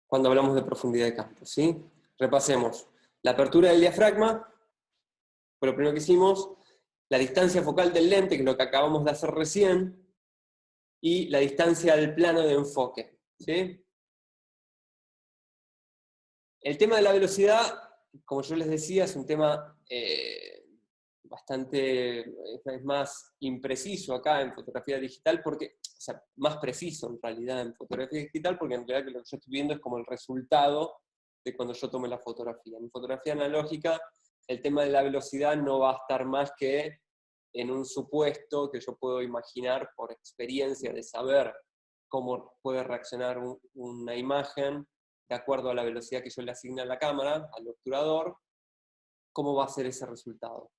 cuando hablamos de profundidad de campo, ¿sí? Repasemos. La apertura del diafragma, fue lo primero que hicimos, la distancia focal del lente, que es lo que acabamos de hacer recién, y la distancia del plano de enfoque, ¿sí? El tema de la velocidad, como yo les decía, es un tema bastante, es más impreciso acá en fotografía digital, porque, o sea, más preciso en realidad en fotografía digital, porque en realidad lo que yo estoy viendo es como el resultado de cuando yo tome la fotografía. En fotografía analógica, el tema de la velocidad no va a estar más que en un supuesto que yo puedo imaginar por experiencia de saber cómo puede reaccionar una imagen de acuerdo a la velocidad que yo le asigne a la cámara, al obturador, cómo va a ser ese resultado.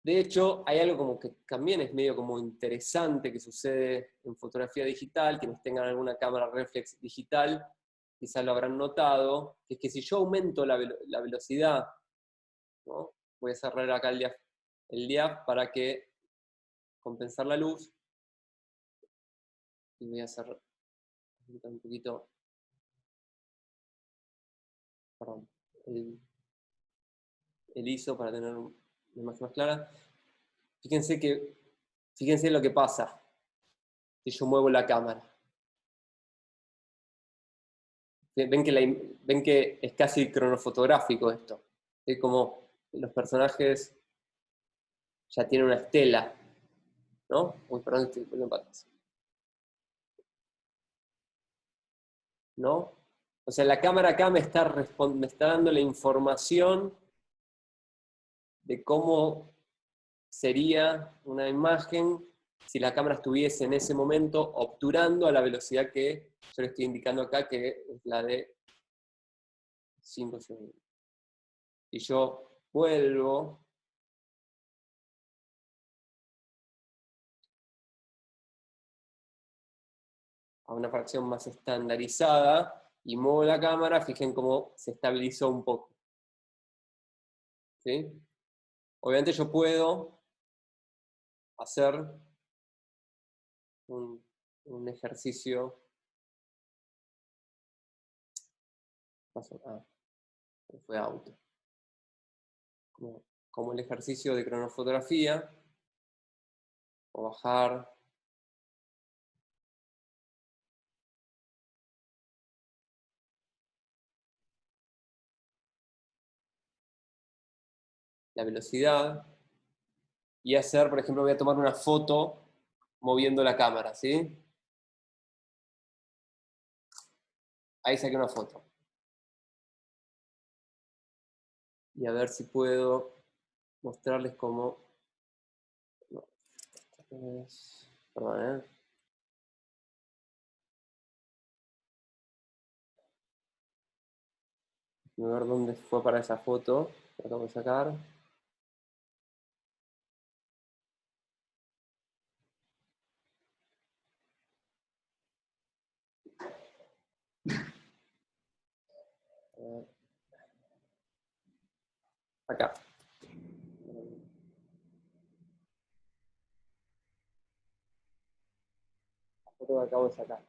De hecho, hay algo como que también es medio como interesante que sucede en fotografía digital, quienes tengan alguna cámara reflex digital, quizás lo habrán notado, que es que si yo aumento la velocidad, ¿no? Voy a cerrar acá el diaph para que compensar la luz, y voy a hacer un poquito, perdón, el ISO para tener una imagen más clara. Fíjense lo que pasa si yo muevo la cámara. Ven que es casi cronofotográfico esto. Es como los personajes ya tienen una estela, ¿no? Uy, perdón, estoy poniendo patas. ¿No? O sea, la cámara acá me está dando la información de cómo sería una imagen si la cámara estuviese en ese momento obturando a la velocidad que yo le estoy indicando acá, que es la de 5 segundos. Y yo vuelvo a una fracción más estandarizada y muevo la cámara, fijen cómo se estabilizó un poco. ¿Sí? Obviamente yo puedo hacer un ejercicio. Fue auto. Como el ejercicio de cronofotografía, o bajar la velocidad y hacer, por ejemplo, voy a tomar una foto moviendo la cámara, ¿sí? Ahí saqué una foto. Y a ver si puedo mostrarles cómo... No, perdón, ¿eh? Voy a ver dónde fue para esa foto que acabo de sacar. Acá. La foto que acabo de sacar.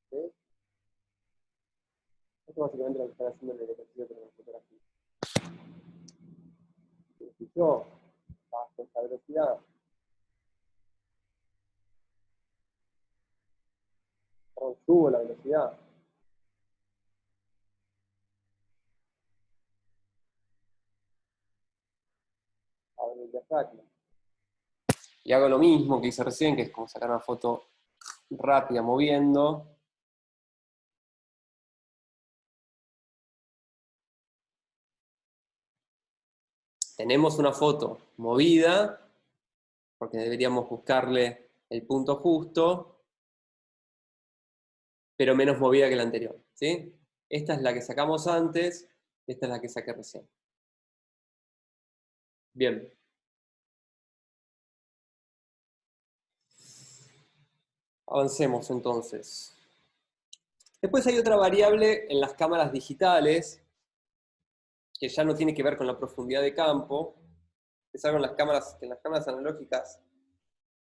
¿Sí? Esto es básicamente lo que están haciendo en el ejercicio de la fotografía. Si yo bajo esta velocidad, subo la velocidad, abro el diafragma, y hago lo mismo que hice recién, que es como sacar una foto rápida moviendo. Tenemos una foto movida, porque deberíamos buscarle el punto justo, pero menos movida que la anterior, ¿sí? Esta es la que sacamos antes, esta es la que saqué recién. Bien. Avancemos entonces. Después hay otra variable en las cámaras digitales, que ya no tiene que ver con la profundidad de campo, es algo que en las cámaras analógicas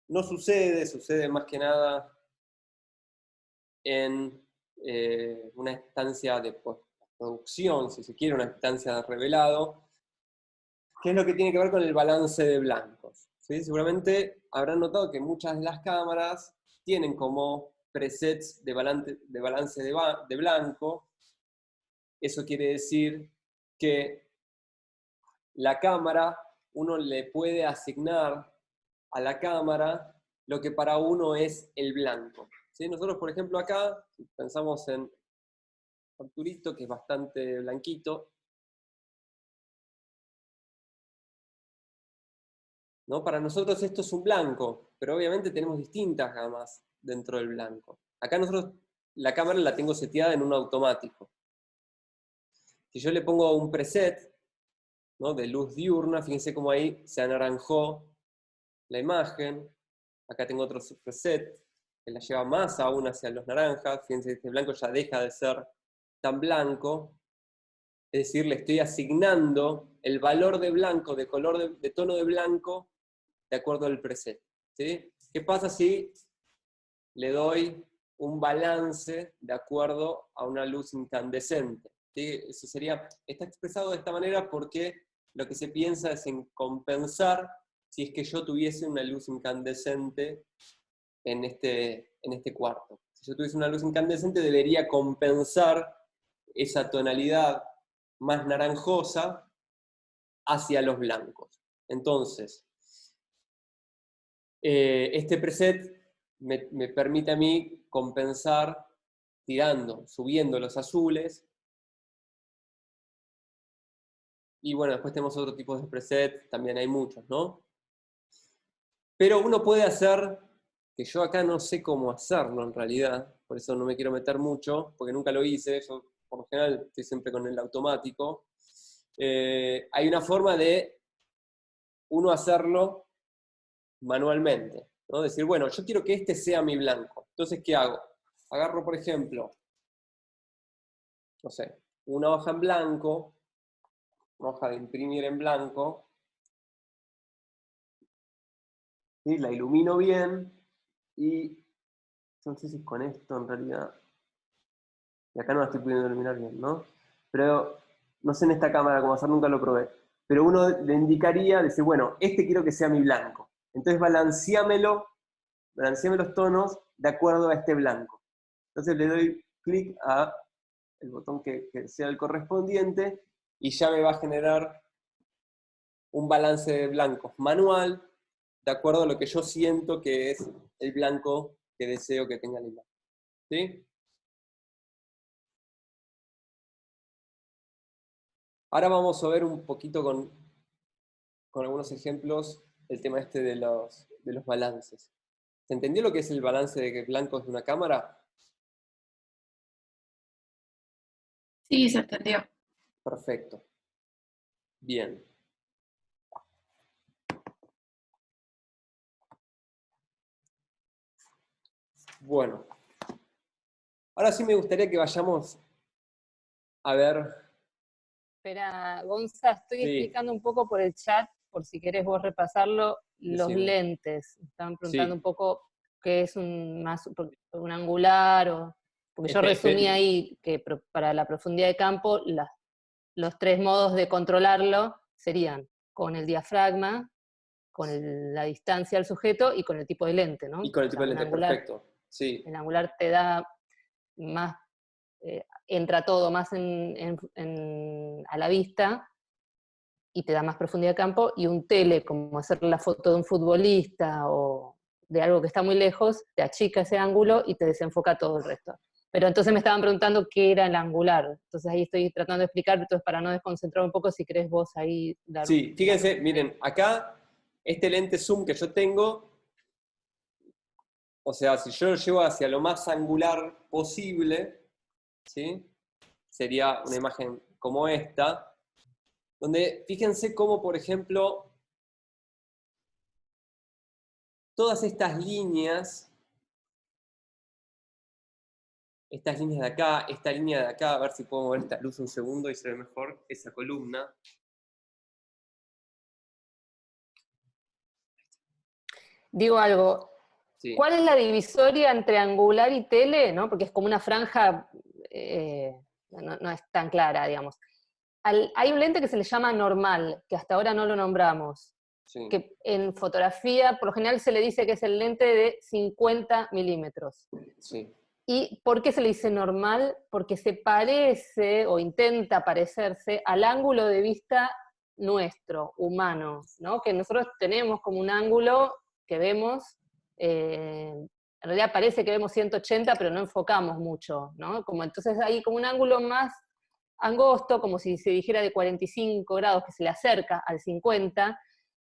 no sucede, sucede más que nada en una instancia de postproducción, si se quiere, una instancia de revelado, que es lo que tiene que ver con el balance de blancos. ¿Sí? Seguramente habrán notado que muchas de las cámaras tienen como presets de balance de blanco. Eso quiere decir que la cámara, uno le puede asignar a la cámara lo que para uno es el blanco. ¿Sí? Nosotros, por ejemplo, acá, si pensamos en Arturito, que es bastante blanquito, ¿no? Para nosotros esto es un blanco, pero obviamente tenemos distintas gamas dentro del blanco. Acá nosotros la cámara la tengo seteada en un automático. Si yo le pongo un preset, ¿no? De luz diurna. Fíjense cómo ahí se anaranjó la imagen. Acá tengo otro preset que la lleva más aún hacia los naranjas. Fíjense que este blanco ya deja de ser tan blanco. Es decir, le estoy asignando el valor de blanco, de color de tono de blanco, de acuerdo al preset. ¿Sí? ¿Qué pasa si le doy un balance de acuerdo a una luz incandescente? ¿Sí? Eso está expresado de esta manera porque lo que se piensa es en compensar si es que yo tuviese una luz incandescente en este cuarto. Si yo tuviese una luz incandescente, debería compensar esa tonalidad más naranjosa hacia los blancos. Entonces, este preset me permite a mí compensar subiendo los azules. Y bueno, después tenemos otro tipo de preset, también hay muchos, ¿no? Pero uno puede hacer, que yo acá no sé cómo hacerlo en realidad, por eso no me quiero meter mucho, porque nunca lo hice, yo por lo general estoy siempre con el automático. Hay una forma de uno hacerlo manualmente, ¿no? Decir, bueno, yo quiero que este sea mi blanco. Entonces, ¿qué hago? Agarro, por ejemplo, no sé, una hoja en blanco, una hoja de imprimir en blanco, y la ilumino bien, y no sé si es con esto en realidad, y acá no la estoy pudiendo iluminar bien, ¿no? Pero no sé en esta cámara cómo hacer, nunca lo probé. Pero uno le indicaría, decir, bueno, este quiero que sea mi blanco. Entonces balanceame los tonos de acuerdo a este blanco. Entonces le doy clic a el botón que sea el correspondiente, y ya me va a generar un balance de blancos manual, de acuerdo a lo que yo siento que es el blanco que deseo que tenga la imagen. ¿Sí? Ahora vamos a ver un poquito con algunos ejemplos el tema este de los balances. ¿Se entendió lo que es el balance de blancos de una cámara? Sí, se entendió. Perfecto. Bien. Bueno. Ahora sí me gustaría que vayamos a ver. Espera, Gonza, estoy Sí. explicando un poco por el chat, por si querés vos repasarlo, los Decime. lentes. Estaban preguntando Sí. un poco qué es un angular, porque yo resumí ahí que para la profundidad de campo los tres modos de controlarlo serían con el diafragma, con la distancia al sujeto y con el tipo de lente, ¿no? Y con el tipo de lente, perfecto. Sí. El angular te da más, entra todo más a la vista y te da más profundidad de campo, y un tele, como hacer la foto de un futbolista o de algo que está muy lejos, te achica ese ángulo y te desenfoca todo el resto. Pero entonces me estaban preguntando qué era el angular, entonces ahí estoy tratando de explicar, entonces para no desconcentrar un poco, si querés vos ahí dar Sí, fíjense, miren, acá, este lente zoom que yo tengo, o sea, si yo lo llevo hacia lo más angular posible, ¿sí? Sería una imagen como esta, donde fíjense cómo, por ejemplo, todas estas líneas de acá, esta línea de acá, a ver si puedo mover esta luz un segundo y se ve mejor esa columna. Digo algo, Sí. ¿cuál es la divisoria entre angular y tele? ¿No? Porque es como una franja, no es tan clara, digamos. Hay un lente que se le llama normal, que hasta ahora no lo nombramos, Sí. que en fotografía por lo general se le dice que es el lente de 50 milímetros. Sí. ¿Y por qué se le dice normal? Porque se parece o intenta parecerse al ángulo de vista nuestro, humano, ¿no? Que nosotros tenemos como un ángulo que vemos, en realidad parece que vemos 180, pero no enfocamos mucho, ¿no? Entonces hay como un ángulo más angosto, como si se dijera de 45 grados, que se le acerca al 50,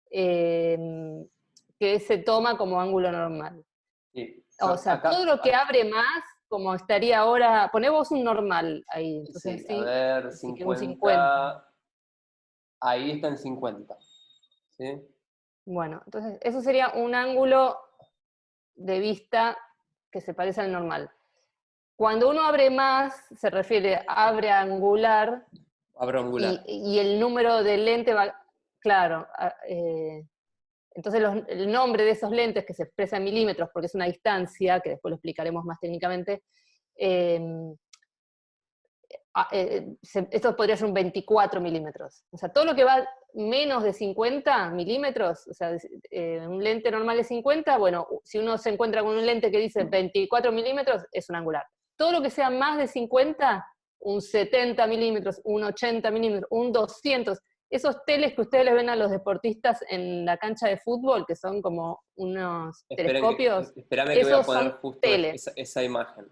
que se toma como ángulo normal. Sí. O sea, Acá, todo lo que abre más, como estaría ahora, poné vos un normal ahí, entonces sí, sí, a ver, así que un 50, 50. ahí está en 50. ¿Sí? Bueno, entonces eso sería un ángulo de vista que se parece al normal. Cuando uno abre más, se refiere a abre angular, Abro angular. y el número de lente va, claro, entonces el nombre de esos lentes que se expresa en milímetros, porque es una distancia, que después lo explicaremos más técnicamente, esto podría ser un 24 milímetros. O sea, todo lo que va menos de 50 milímetros, o sea, un lente normal es 50, bueno, si uno se encuentra con un lente que dice 24 milímetros, es un angular. Todo lo que sea más de 50, un 70 milímetros, un 80 milímetros, un 200, esos teles que ustedes les ven a los deportistas en la cancha de fútbol, que son como unos telescopios, Espérame que voy a esos poner son justo teles. esa imagen.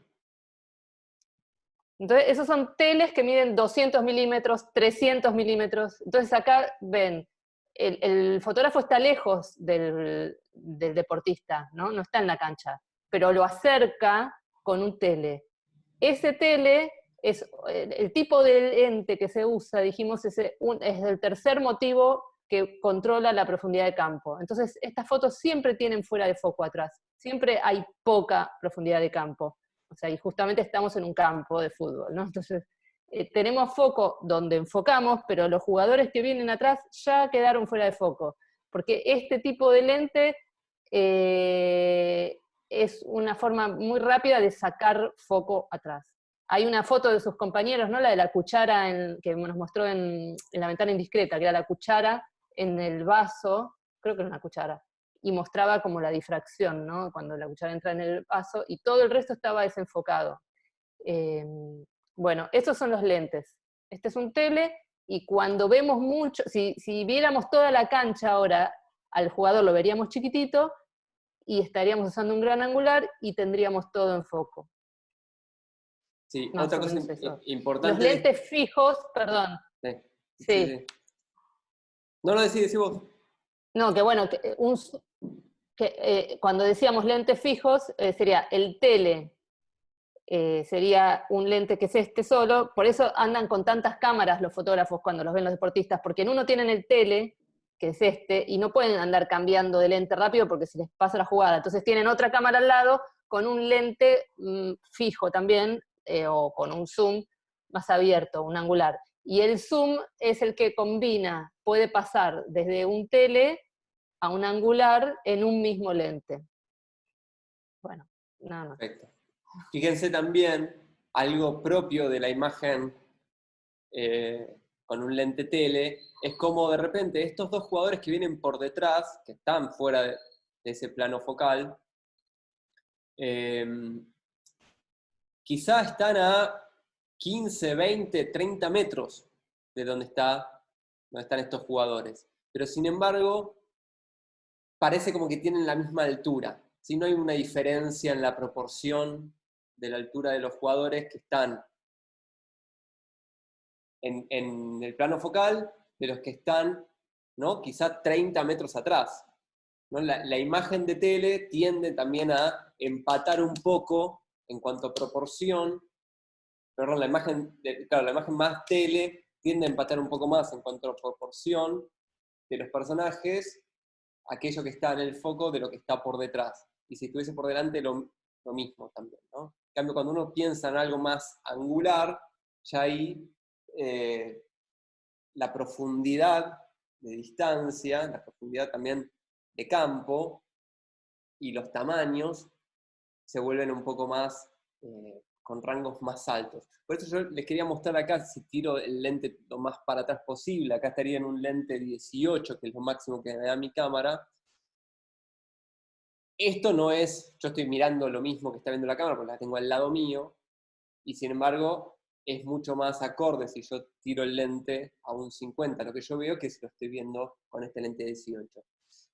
Entonces, esos son teles que miden 200 milímetros, 300 milímetros. Entonces, acá ven, el fotógrafo está lejos del deportista, ¿no? No está en la cancha, pero lo acerca con un tele. Ese tele es el tipo de lente que se usa, dijimos, es el tercer motivo que controla la profundidad de campo. Entonces, estas fotos siempre tienen fuera de foco atrás, siempre hay poca profundidad de campo. O sea, y justamente estamos en un campo de fútbol, ¿no? Entonces, tenemos foco donde enfocamos, pero los jugadores que vienen atrás ya quedaron fuera de foco, porque este tipo de lente es una forma muy rápida de sacar foco atrás. Hay una foto de sus compañeros, ¿no? La de la cuchara que nos mostró en la ventana indiscreta, que era la cuchara en el vaso, creo que era una cuchara, y mostraba como la difracción, ¿no? Cuando la cuchara entra en el vaso, y todo el resto estaba desenfocado. Bueno, estos son los lentes. Este es un tele, y cuando vemos mucho, si viéramos toda la cancha ahora, al jugador lo veríamos chiquitito, y estaríamos usando un gran angular, y tendríamos todo en foco. Sí, Más otra o cosa menos eso. importante. Los lentes fijos, perdón. Sí. No lo decís vos. No, que bueno, cuando decíamos lentes fijos, sería el tele, sería un lente que es este solo, por eso andan con tantas cámaras los fotógrafos cuando los ven los deportistas, porque en uno tienen el tele, que es este, y no pueden andar cambiando de lente rápido porque se les pasa la jugada. Entonces tienen otra cámara al lado con un lente fijo también, o con un zoom más abierto, un angular. Y el zoom es el que combina, puede pasar desde un tele a un angular en un mismo lente. Bueno, nada más. Perfecto. Fíjense también algo propio de la imagen con un lente tele, es como de repente estos dos jugadores que vienen por detrás, que están fuera de ese plano focal, quizá están a 15, 20, 30 metros de donde están estos jugadores. Pero sin embargo, parece como que tienen la misma altura. ¿Sí? No hay una diferencia en la proporción de la altura de los jugadores que están en el plano focal de los que están, ¿no? Quizá 30 metros atrás. ¿No? La imagen de tele tiende también a empatar un poco en cuanto a proporción, perdón, la imagen más tele tiende a empatar un poco más en cuanto a proporción de los personajes, aquello que está en el foco de lo que está por detrás. Y si estuviese por delante, lo mismo también, ¿no? En cambio, cuando uno piensa en algo más angular, ya ahí la profundidad de distancia, la profundidad también de campo y los tamaños se vuelven un poco más, con rangos más altos. Por eso yo les quería mostrar acá, si tiro el lente lo más para atrás posible, acá estaría en un lente 18, que es lo máximo que me da mi cámara. Esto no es, yo estoy mirando lo mismo que está viendo la cámara, porque la tengo al lado mío, y sin embargo es mucho más acorde si yo tiro el lente a un 50, lo que yo veo que si lo estoy viendo con este lente 18.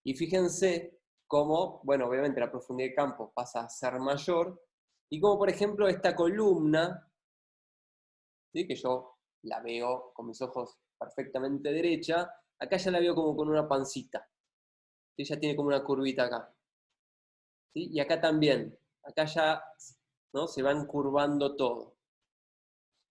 Y fíjense cómo, bueno, obviamente la profundidad de campo pasa a ser mayor, y como por ejemplo esta columna, ¿sí? Que yo la veo con mis ojos perfectamente derecha, acá ya la veo como con una pancita, ¿sí? Ya tiene como una curvita acá. ¿Sí? Y acá también, acá ya, ¿no? Se van curvando todo.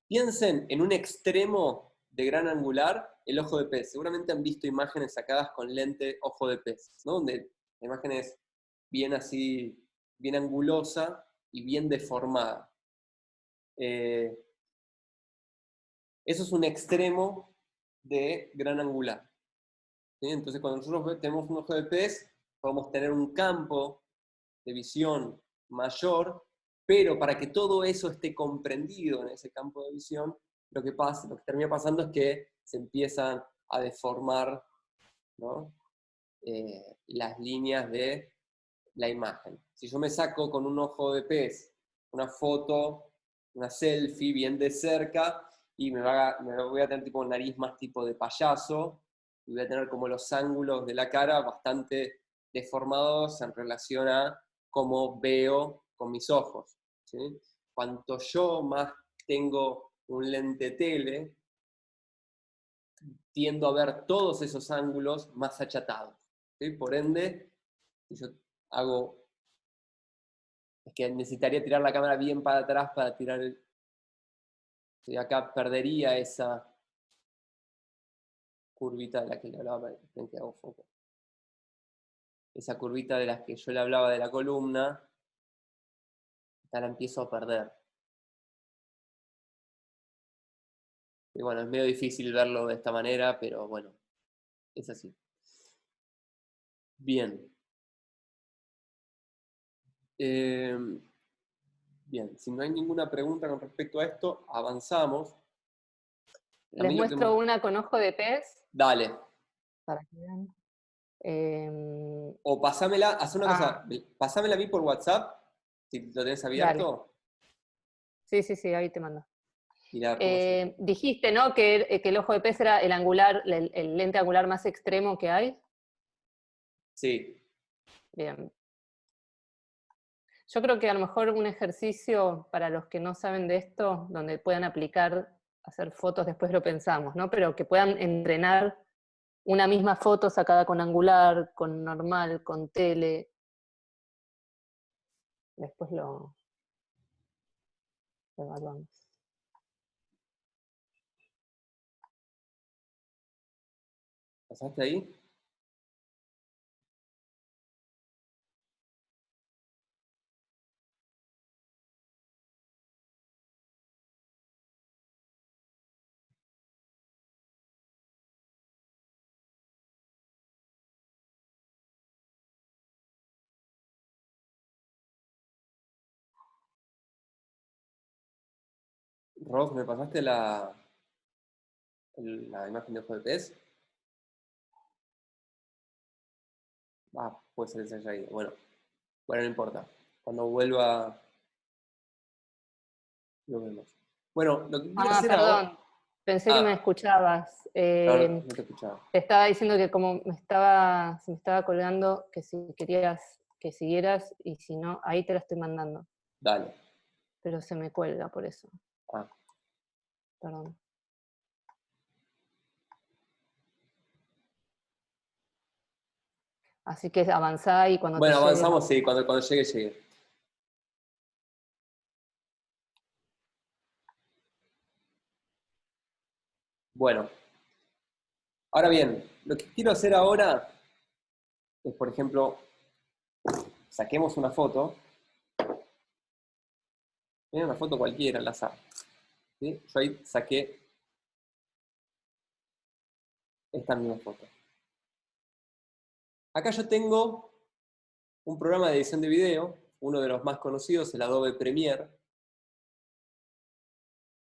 Piensen en un extremo de gran angular, el ojo de pez. Seguramente han visto imágenes sacadas con lente ojo de pez, ¿no? Donde la imagen es bien así, bien angulosa y bien deformada. Eso es un extremo de gran angular. ¿Sí? Entonces, cuando nosotros tenemos un ojo de pez, podemos tener un campo de visión mayor, pero para que todo eso esté comprendido en ese campo de visión, lo que termina pasando es que se empiezan a deformar, ¿no? Las líneas de la imagen. Si yo me saco con un ojo de pez una foto, una selfie bien de cerca, y me voy a tener tipo nariz más tipo de payaso, y voy a tener como los ángulos de la cara bastante deformados en relación a cómo veo con mis ojos, ¿sí? Cuanto yo más tengo un lente tele, tiendo a ver todos esos ángulos más achatados, ¿sí? Por ende, si yo hago, es que necesitaría tirar la cámara bien para atrás para tirar ¿sí? Acá perdería esa curvita de la que le hablaba, que hago foco. Esa curvita de las que yo le hablaba de la columna, acá la empiezo a perder. Y bueno, es medio difícil verlo de esta manera, pero bueno, es así. Bien. Bien, si no hay ninguna pregunta con respecto a esto, avanzamos. A Les mí lo que muestro una con ojo de pez. Dale. Para que vean. O pasámela, haz una cosa, pasámela a mí por WhatsApp, si lo tenés abierto. Dale. Sí, ahí te mando. Mirá cómo se... Dijiste, ¿no? Que el ojo de pez era el angular, el lente angular más extremo que hay. Sí. Bien. Yo creo que a lo mejor un ejercicio para los que no saben de esto, donde puedan aplicar, hacer fotos, después lo pensamos, ¿no? Pero que puedan entrenar una misma foto sacada con angular, con normal, con tele. Después lo evaluamos. ¿Pasaste ahí? Ross, ¿me pasaste la imagen de ojo de pez? Puede ser que se haya ido. Bueno, no importa. Cuando vuelva, lo vemos. Bueno, lo que quiero hacer Perdón. ahora... Pensé que me escuchabas. No te escuchaba. Te estaba diciendo que como se me estaba colgando, que si querías que siguieras, y si no, ahí te la estoy mandando. Dale. Pero se me cuelga por eso. Perdón. Así que avanzá y cuando te llegue... avanzamos, sí, cuando llegue, llegue. Bueno. Ahora bien, lo que quiero hacer ahora es, por ejemplo, saquemos una foto. Miren, una foto cualquiera, al azar. ¿Sí? Yo ahí saqué esta misma foto. Acá yo tengo un programa de edición de video, uno de los más conocidos, el Adobe Premiere.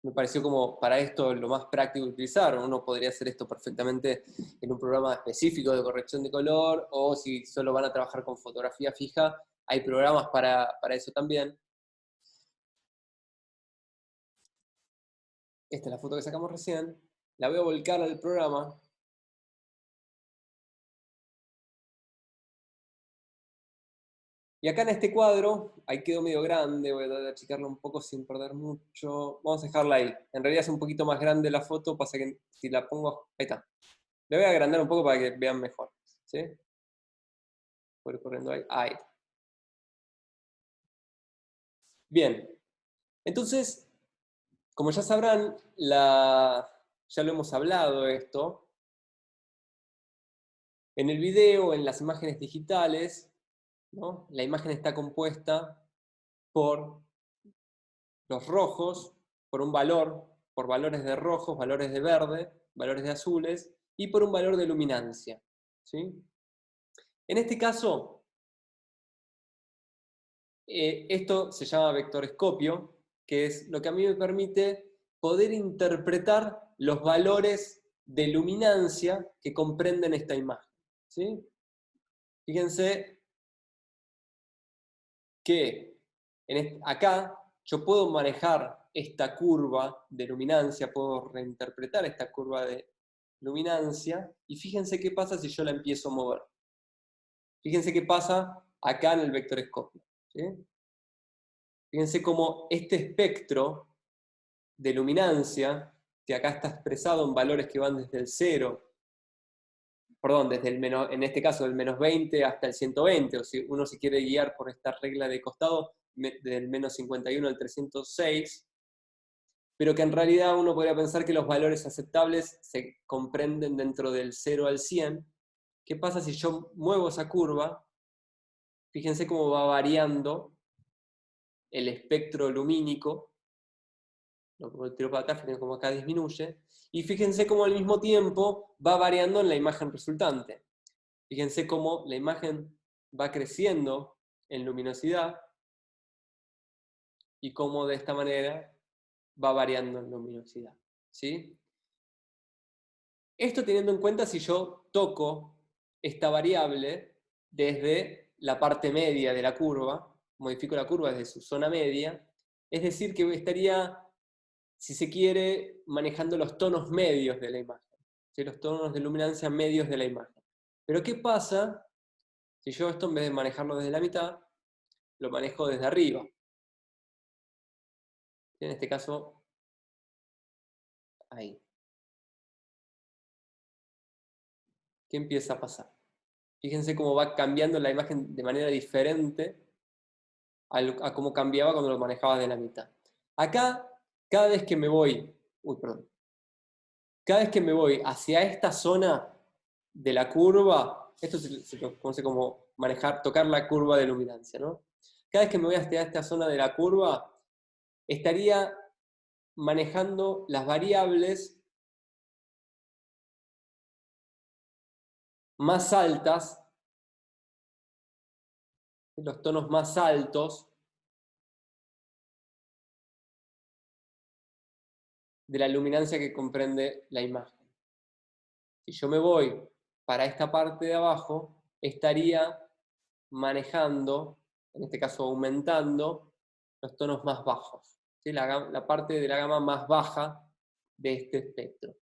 Me pareció como para esto lo más práctico de utilizar. Uno podría hacer esto perfectamente en un programa específico de corrección de color, o si solo van a trabajar con fotografía fija, hay programas para eso también. Esta es la foto que sacamos recién. La voy a volcar al programa. Y acá en este cuadro, ahí quedó medio grande, voy a tratar de achicarlo un poco sin perder mucho. Vamos a dejarla ahí. En realidad es un poquito más grande la foto, pasa que si la pongo... Ahí está. Le voy a agrandar un poco para que vean mejor. ¿Sí? Voy corriendo ahí. Ahí. Bien. Entonces, como ya sabrán, ya lo hemos hablado esto. En el video, en las imágenes digitales, ¿no? La imagen está compuesta por los rojos, por un valor, por valores de rojos, valores de verde, valores de azules, y por un valor de luminancia, ¿sí? En este caso, esto se llama vectorescopio, que es lo que a mí me permite poder interpretar los valores de luminancia que comprenden esta imagen, ¿sí? Fíjense que acá yo puedo manejar esta curva de luminancia, puedo reinterpretar esta curva de luminancia, y fíjense qué pasa si yo la empiezo a mover. Fíjense qué pasa acá en el vectorescopio, ¿sí? Fíjense cómo este espectro de luminancia, que acá está expresado en valores que van desde el 0, perdón, desde el menos, en este caso del menos 20 hasta el 120, o si uno se quiere guiar por esta regla de costado, del menos 51 al 306, pero que en realidad uno podría pensar que los valores aceptables se comprenden dentro del 0 al 100. ¿Qué pasa si yo muevo esa curva? Fíjense cómo va variando el espectro lumínico, lo tiro para acá, fíjense cómo acá disminuye, y fíjense cómo al mismo tiempo va variando en la imagen resultante. Fíjense cómo la imagen va creciendo en luminosidad y cómo de esta manera va variando en luminosidad, ¿sí? Esto teniendo en cuenta si yo toco esta variable desde la parte media de la curva, modifico la curva desde su zona media, es decir que estaría, si se quiere, manejando los tonos medios de la imagen, ¿sí? Los tonos de luminancia medios de la imagen. Pero ¿qué pasa si yo esto, en vez de manejarlo desde la mitad, lo manejo desde arriba? En este caso, ahí. ¿Qué empieza a pasar? Fíjense cómo va cambiando la imagen de manera diferente a cómo cambiaba cuando lo manejaba de la mitad. Acá, cada vez que me voy, cada vez que me voy hacia esta zona de la curva, esto se conoce como manejar, tocar la curva de luminancia, ¿no? Cada vez que me voy hacia esta zona de la curva, estaría manejando las variables más altas, los tonos más altos de la luminancia que comprende la imagen. Si yo me voy para esta parte de abajo, estaría manejando, en este caso aumentando, los tonos más bajos, ¿sí? La parte de la gama más baja de este espectro.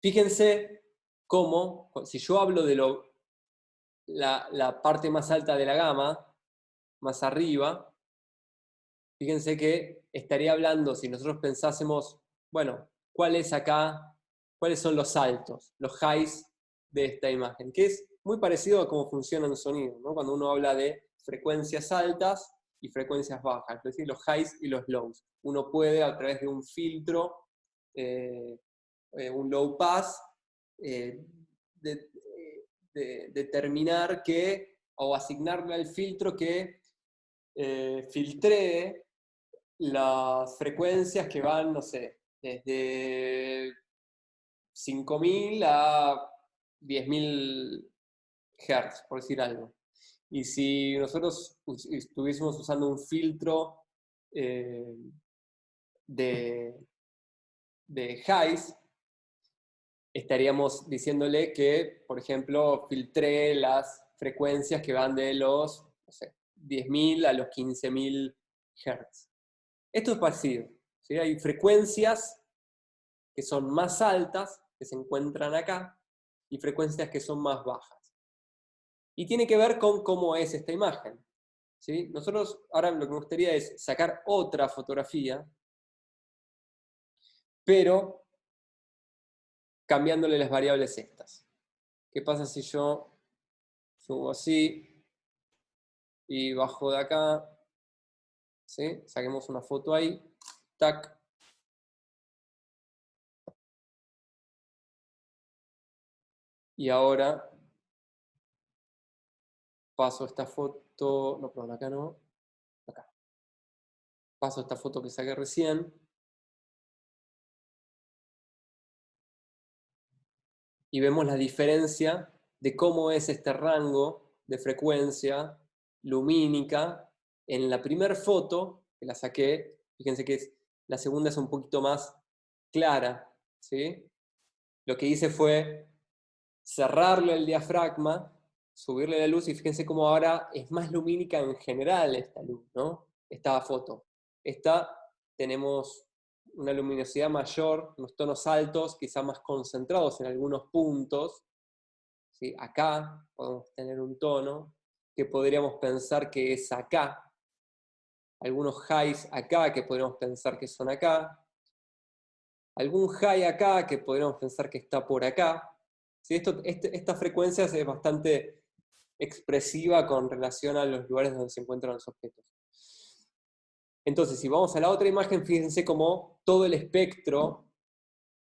Fíjense cómo, si yo hablo de la parte más alta de la gama, más arriba, fíjense que estaría hablando, si nosotros pensásemos, bueno, ¿cuáles son los altos, los highs de esta imagen? Que es muy parecido a cómo funciona el sonido, ¿no? Cuando uno habla de frecuencias altas y frecuencias bajas, es decir, los highs y los lows. Uno puede, a través de un filtro, un low pass, determinar que, o asignarle al filtro que filtree las frecuencias que van, no sé, desde 5.000 a 10.000 Hz, por decir algo. Y si nosotros estuviésemos usando un filtro de highs, estaríamos diciéndole que, por ejemplo, filtré las frecuencias que van de los, no sé, 10.000 a los 15.000 Hz. Esto es parecido, ¿sí? Hay frecuencias que son más altas, que se encuentran acá, y frecuencias que son más bajas. Y tiene que ver con cómo es esta imagen, ¿sí? Nosotros ahora lo que me gustaría es sacar otra fotografía, pero cambiándole las variables estas. ¿Qué pasa si yo subo así y bajo de acá? ¿Sí? Saquemos una foto ahí, tac. Y ahora paso esta foto, no, perdón, acá no, acá. Paso esta foto que saqué recién. Y vemos la diferencia de cómo es este rango de frecuencia lumínica en la primera foto, que la saqué, fíjense que la segunda es un poquito más clara, ¿sí? Lo que hice fue cerrarle el diafragma, subirle la luz, y fíjense cómo ahora es más lumínica en general esta luz, ¿no? Esta foto. Esta tenemos una luminosidad mayor, unos tonos altos, quizá más concentrados en algunos puntos, ¿sí? Acá podemos tener un tono que podríamos pensar que es acá, algunos highs acá que podríamos pensar que son acá, algún high acá que podríamos pensar que está por acá. ¿Sí? Esta frecuencia es bastante expresiva con relación a los lugares donde se encuentran los objetos. Entonces, si vamos a la otra imagen, fíjense cómo todo el espectro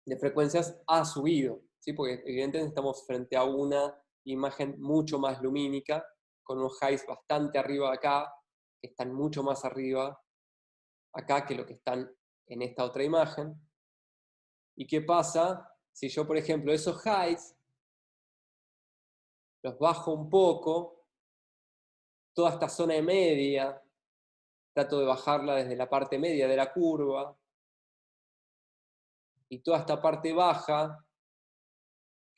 de frecuencias ha subido, ¿sí? Porque evidentemente estamos frente a una imagen mucho más lumínica, con unos highs bastante arriba acá, que están mucho más arriba acá que lo que están en esta otra imagen. ¿Y qué pasa si yo, por ejemplo, esos highs los bajo un poco, toda esta zona de media, trato de bajarla desde la parte media de la curva, y toda esta parte baja,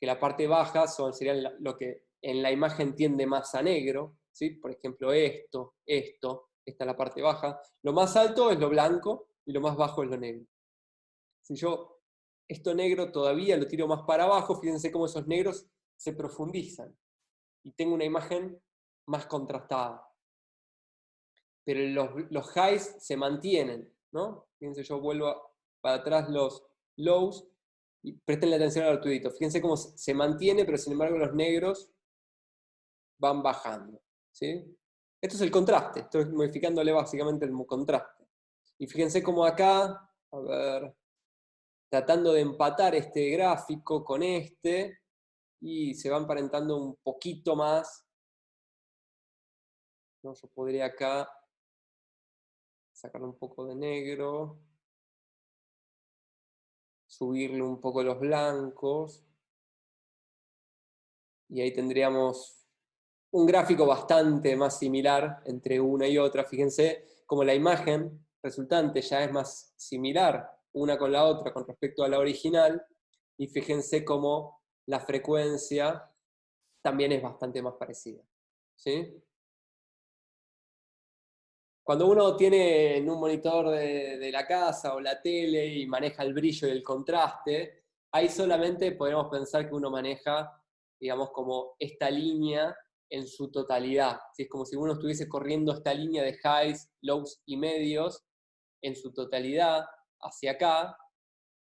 que la parte baja sería lo que en la imagen tiende más a negro, ¿sí? Por ejemplo, esta es la parte baja. Lo más alto es lo blanco y lo más bajo es lo negro. Si yo esto negro todavía lo tiro más para abajo, fíjense cómo esos negros se profundizan y tengo una imagen más contrastada. Pero los highs se mantienen, ¿no? Fíjense, yo vuelvo para atrás los lows y presten atención al artudito. Fíjense cómo se mantiene, pero sin embargo los negros van bajando, ¿sí? Esto es el contraste, estoy modificándole básicamente el contraste. Y fíjense cómo acá, a ver, tratando de empatar este gráfico con este, y se va emparentando un poquito más. ¿No? Yo podría acá sacarle un poco de negro, subirle un poco los blancos, y ahí tendríamos un gráfico bastante más similar entre una y otra. Fíjense como la imagen resultante ya es más similar una con la otra con respecto a la original, y fíjense cómo la frecuencia también es bastante más parecida, ¿sí? Cuando uno tiene en un monitor de la casa o la tele y maneja el brillo y el contraste, ahí solamente podemos pensar que uno maneja, digamos, como esta línea en su totalidad. ¿Sí? Es como si uno estuviese corriendo esta línea de highs, lows y medios en su totalidad hacia acá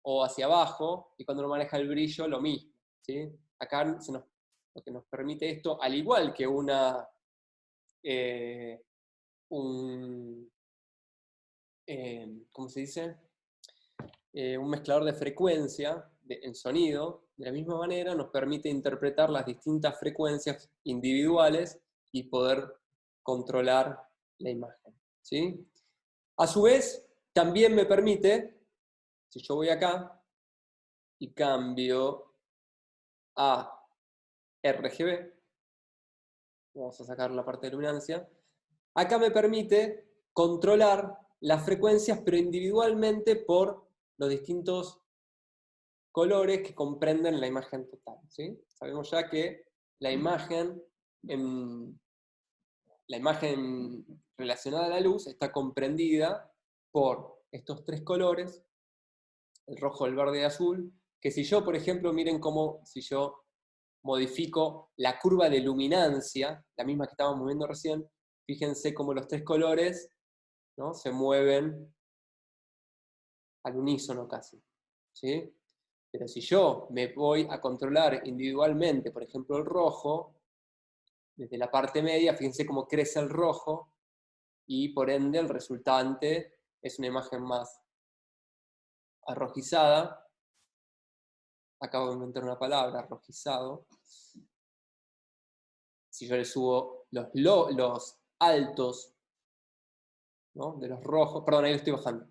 o hacia abajo, y cuando uno maneja el brillo, lo mismo, ¿sí? Acá lo que nos permite esto, al igual que ¿cómo se dice? Un mezclador de frecuencia en sonido, de la misma manera nos permite interpretar las distintas frecuencias individuales y poder controlar la imagen, ¿sí? A su vez, también me permite, si yo voy acá y cambio a RGB, vamos a sacar la parte de luminancia, acá me permite controlar las frecuencias, pero individualmente por los distintos colores que comprenden la imagen total, ¿sí? Sabemos ya que la imagen relacionada a la luz está comprendida por estos tres colores, el rojo, el verde y el azul, que si yo, por ejemplo, miren cómo si yo modifico la curva de luminancia, la misma que estábamos moviendo recién, fíjense cómo los tres colores, ¿no? Se mueven al unísono casi, ¿sí? Pero si yo me voy a controlar individualmente, por ejemplo el rojo, desde la parte media, fíjense cómo crece el rojo, y por ende el resultante es una imagen más arrojizada, acabo de inventar una palabra, rojizado. Si yo le subo los altos, ¿no? De los rojos, perdón, ahí lo estoy bajando.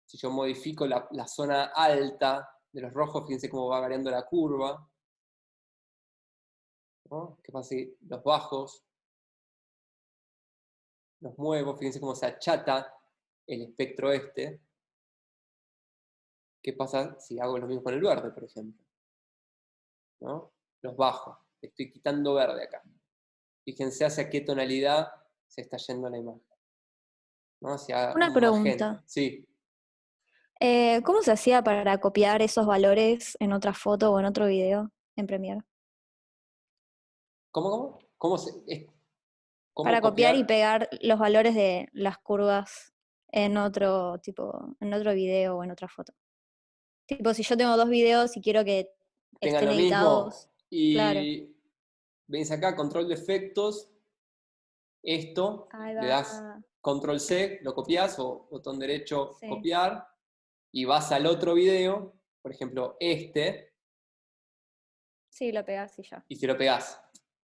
Si yo modifico la zona alta de los rojos, fíjense cómo va variando la curva, ¿no? ¿Qué pasa si los bajos los muevo? Fíjense cómo se achata el espectro este. ¿Qué pasa si hago lo mismo con el verde, por ejemplo? ¿No? Los bajo, le estoy quitando verde acá. Fíjense hacia qué tonalidad se está yendo la imagen, ¿no? Hacia Una un magenta. pregunta. Sí. ¿Cómo se hacía para copiar esos valores en otra foto o en otro video en Premiere? ¿Cómo? ¿Cómo Para copiar y copiar? pegar los valores de las curvas en otro video o en otra foto. Tipo, si yo tengo 2 videos y quiero que Tengan estén lo mismo. editados, claro. Y venís acá, control de efectos, esto, Ahí le va. das control C, lo copias, o botón derecho, Sí. copiar, y vas al otro video, por ejemplo, este, Sí, lo pegás y ya. y se lo pegás.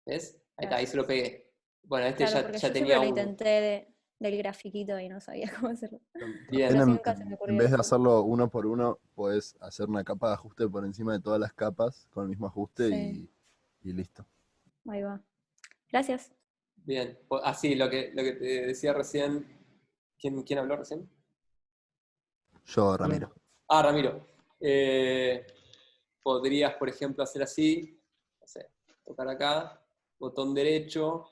¿Ves? Ahí está, ahí se lo pegué. Bueno, este Claro, porque ya yo tenía siempre lo uno. intenté del grafiquito y no sabía cómo hacerlo. Bien. Pero sí, También nunca se me en ocurrió vez de eso. hacerlo uno por uno, podés hacer una capa de ajuste por encima de todas las capas con el mismo ajuste Sí. y listo. Ahí va. Gracias. Bien. Así, lo que te decía recién. ¿Quién habló recién? Yo, Ramiro. Ah, Ramiro. Podrías, por ejemplo, hacer así. No sé, tocar acá, botón derecho.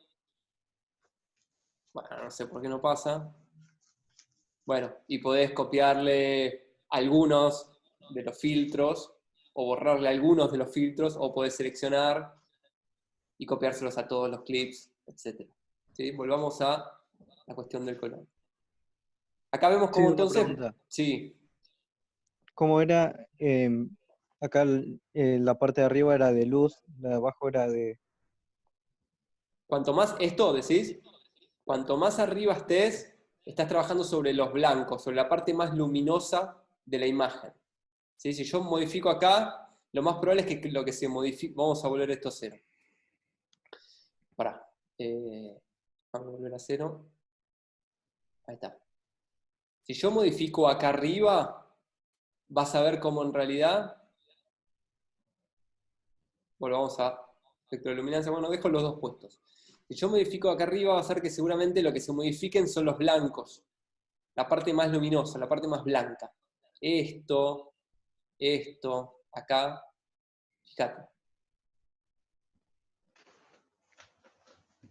Bueno, no sé por qué no pasa. Bueno, y podés copiarle algunos de los filtros, o borrarle algunos de los filtros, o podés seleccionar y copiárselos a todos los clips, etc. ¿Sí? Volvamos a la cuestión del color. Acá vemos Sí, cómo una entonces... pregunta. Sí, ¿Cómo era? Acá la parte de arriba era de luz, la de abajo era de... cuanto más, esto decís, cuanto más arriba estés, estás trabajando sobre los blancos, sobre la parte más luminosa de la imagen. ¿Sí? Si yo modifico acá, lo más probable es que lo que se modifique... Vamos a volver esto a cero. Pará. Vamos a volver a cero. Ahí está. Si yo modifico acá arriba, vas a ver cómo en realidad... Volvamos a espectroluminancia. Bueno, dejo los dos puestos. Si yo modifico acá arriba, va a ser que seguramente lo que se modifiquen son los blancos. La parte más luminosa, la parte más blanca. Esto, acá. Fíjate.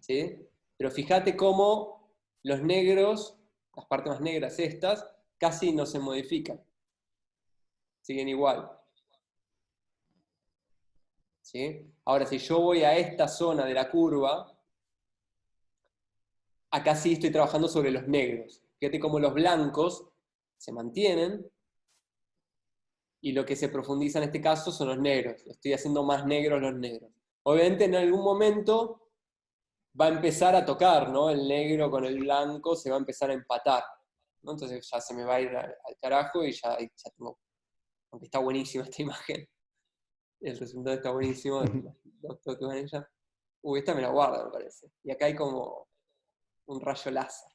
¿Sí? Pero fíjate cómo los negros, las partes más negras estas, casi no se modifican. Siguen igual. ¿Sí? Ahora, si yo voy a esta zona de la curva, acá sí estoy trabajando sobre los negros. Fíjate cómo los blancos se mantienen y lo que se profundiza en este caso son los negros. Estoy haciendo más negros los negros. Obviamente en algún momento va a empezar a tocar, ¿no? El negro con el blanco se va a empezar a empatar, ¿no? Entonces ya se me va a ir al carajo y ya tengo... Aunque está buenísima esta imagen. El resultado está buenísimo. Los toques van ella. Uy, esta me la guardo, me parece. Y acá hay como un rayo láser.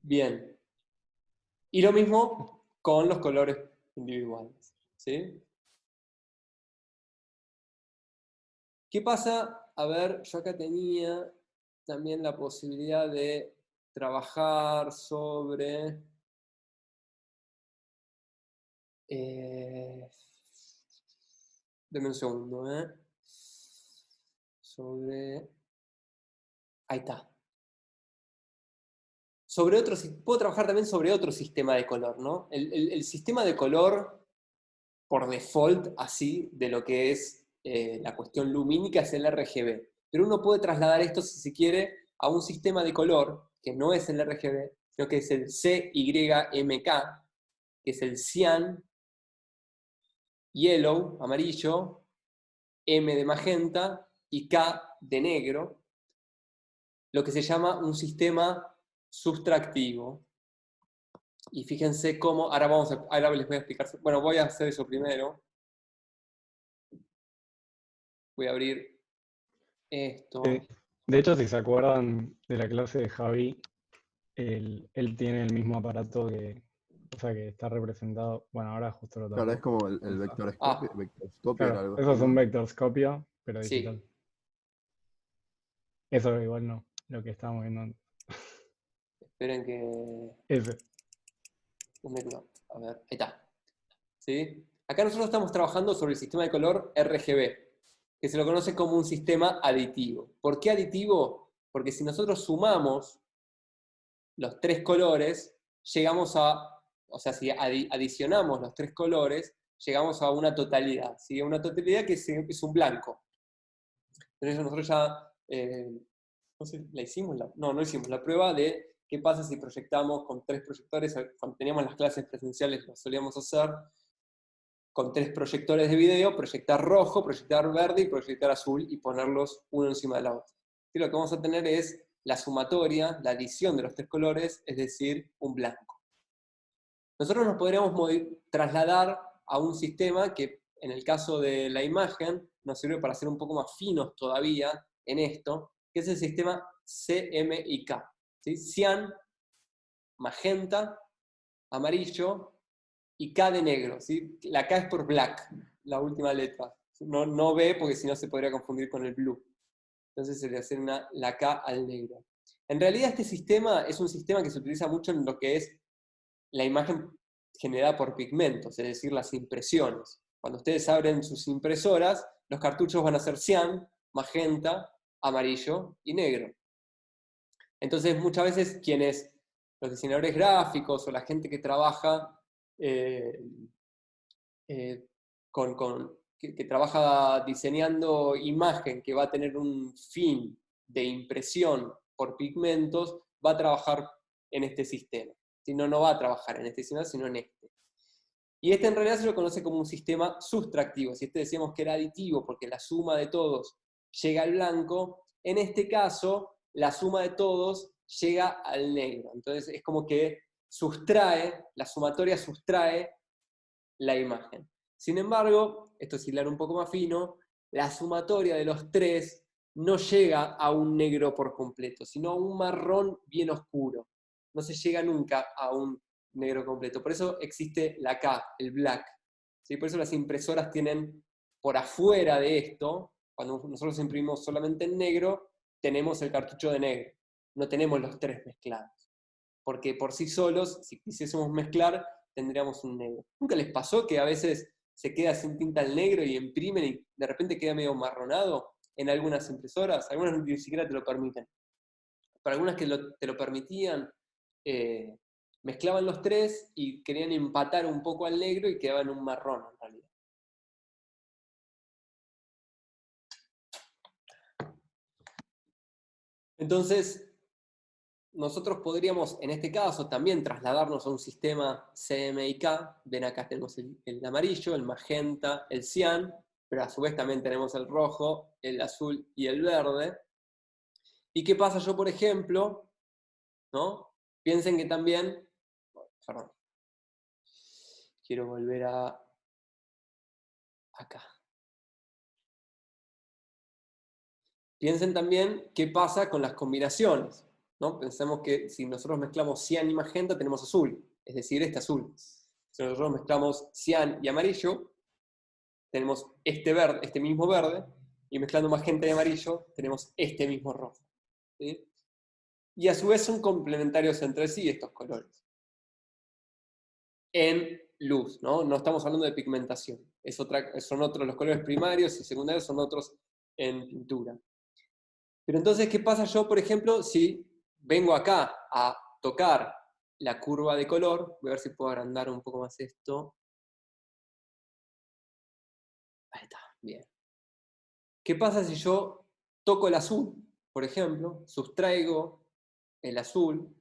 Bien. Y lo mismo con los colores individuales. ¿Sí? ¿Qué pasa? A ver, yo acá tenía también la posibilidad de trabajar sobre... Deme un segundo, sobre... Ahí está. Puedo trabajar también sobre otro sistema de color, ¿no? El sistema de color, por default, así, de lo que es la cuestión lumínica, es el RGB. Pero uno puede trasladar esto, si se quiere, a un sistema de color, que no es el RGB, sino que es el CYMK, que es el cian, yellow, amarillo, M de magenta y K de negro, lo que se llama un sistema sustractivo. Y fíjense cómo, ahora les voy a explicar, bueno, voy a hacer eso primero. Voy a abrir esto. De hecho, si se acuerdan de la clase de Javi, él tiene el mismo aparato o sea, que está representado, bueno, ahora justo lo Claro, tengo. es como el vectorscopio, vectorscopio era Claro, algo eso es así, un ¿no? vectorscopio, pero digital. Sí. Eso igual no, lo que estábamos viendo antes. Esperen que... Ese. ¿Dónde quedó? A ver, ahí está. ¿Sí? Acá nosotros estamos trabajando sobre el sistema de color RGB, que se lo conoce como un sistema aditivo. ¿Por qué aditivo? Porque si nosotros sumamos los tres colores, llegamos a, o sea, si adicionamos los tres colores, llegamos a una totalidad, ¿sí? Una totalidad que es un blanco. Entonces nosotros ya, no sé, ¿la hicimos? No hicimos la prueba de qué pasa si proyectamos con 3 proyectores. Cuando teníamos las clases presenciales lo solíamos hacer con 3 proyectores de video, proyectar rojo, proyectar verde y proyectar azul y ponerlos uno encima del otro. Y lo que vamos a tener es la sumatoria, la adición de los 3 colores, es decir, un blanco. Nosotros nos podríamos trasladar a un sistema que, en el caso de la imagen, nos sirve para ser un poco más finos todavía en esto, que es el sistema CMYK. ¿Sí? Cian, magenta, amarillo y K de negro. ¿Sí? La K es por black, la última letra. No B, porque si no se podría confundir con el blue. Entonces se le hace la K al negro. En realidad este sistema es un sistema que se utiliza mucho en lo que es la imagen generada por pigmentos, es decir, las impresiones. Cuando ustedes abren sus impresoras, los cartuchos van a ser cian, magenta, amarillo y negro. Entonces muchas veces los diseñadores gráficos o la gente que trabaja que trabaja diseñando imagen que va a tener un fin de impresión por pigmentos, va a trabajar en este sistema. Si no, no va a trabajar en este sistema, sino en este. Y este en realidad se lo conoce como un sistema sustractivo. Si este decíamos que era aditivo porque la suma de todos llega al blanco, en este caso la suma de todos llega al negro. Entonces es como que la sumatoria sustrae la imagen. Sin embargo, esto es hilar un poco más fino, la sumatoria de los 3 no llega a un negro por completo, sino a un marrón bien oscuro. No se llega nunca a un negro completo. Por eso existe la K, el black. ¿Sí? Por eso las impresoras tienen por afuera de esto, cuando nosotros imprimimos solamente en negro, tenemos el cartucho de negro. No tenemos los 3 mezclados. Porque por sí solos, si quisiésemos mezclar, tendríamos un negro. ¿Nunca les pasó que a veces se queda sin tinta el negro y imprimen y de repente queda medio marronado en algunas impresoras? Algunas ni siquiera te lo permiten. Para algunas que te lo permitían, mezclaban los 3 y querían empatar un poco al negro y quedaban un marrón en realidad. Entonces, nosotros podríamos, en este caso, también trasladarnos a un sistema CMYK. Ven, acá tenemos el amarillo, el magenta, el cian, pero a su vez también tenemos el rojo, el azul y el verde. ¿Y qué pasa yo, por ejemplo? ¿No? Piensen que también... Perdón. Quiero volver acá. Piensen también qué pasa con las combinaciones, ¿no? Pensemos que si nosotros mezclamos cian y magenta tenemos azul, es decir, este azul. Si nosotros mezclamos cian y amarillo, tenemos este verde, este mismo verde, y mezclando magenta y amarillo tenemos este mismo rojo. ¿Sí? Y a su vez son complementarios entre sí estos colores. En luz, ¿no? No estamos hablando de pigmentación. Son otros los colores primarios y secundarios, son otros en pintura. Pero entonces, ¿qué pasa yo, por ejemplo, si vengo acá a tocar la curva de color? Voy a ver si puedo agrandar un poco más esto. Ahí está, bien. ¿Qué pasa si yo toco el azul, por ejemplo? Sustraigo el azul.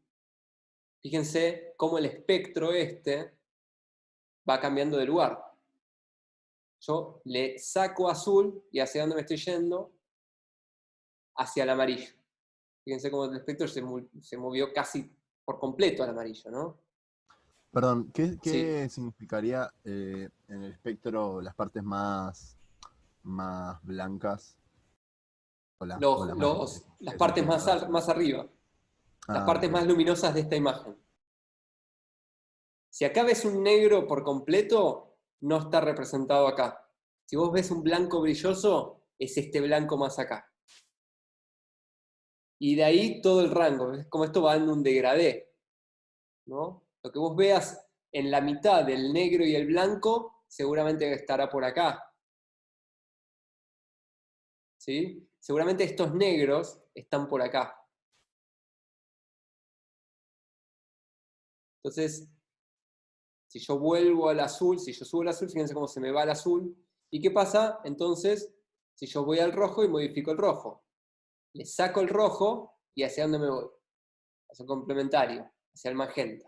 Fíjense cómo el espectro va cambiando de lugar. Yo le saco azul y ¿hacia dónde me estoy yendo? Hacia el amarillo. Fíjense cómo el espectro se movió casi por completo al amarillo, ¿no? Perdón, ¿qué Sí. significaría en el espectro las partes más blancas o las más negras? Las ¿Qué partes significado eso? más arriba, las Ah, partes ok. más luminosas de esta imagen. Si acá ves un negro por completo, no está representado acá. Si vos ves un blanco brilloso, es este blanco más acá. Y de ahí todo el rango, es como esto va en un degradé, ¿no? Lo que vos veas en la mitad del negro y el blanco, seguramente estará por acá, ¿sí? Seguramente estos negros están por acá. Entonces, si yo vuelvo al azul, si yo subo al azul, fíjense cómo se me va el azul. ¿Y qué pasa? Entonces, si yo voy al rojo y modifico el rojo, le saco el rojo y ¿hacia dónde me voy? Hacia el complementario, hacia el magenta.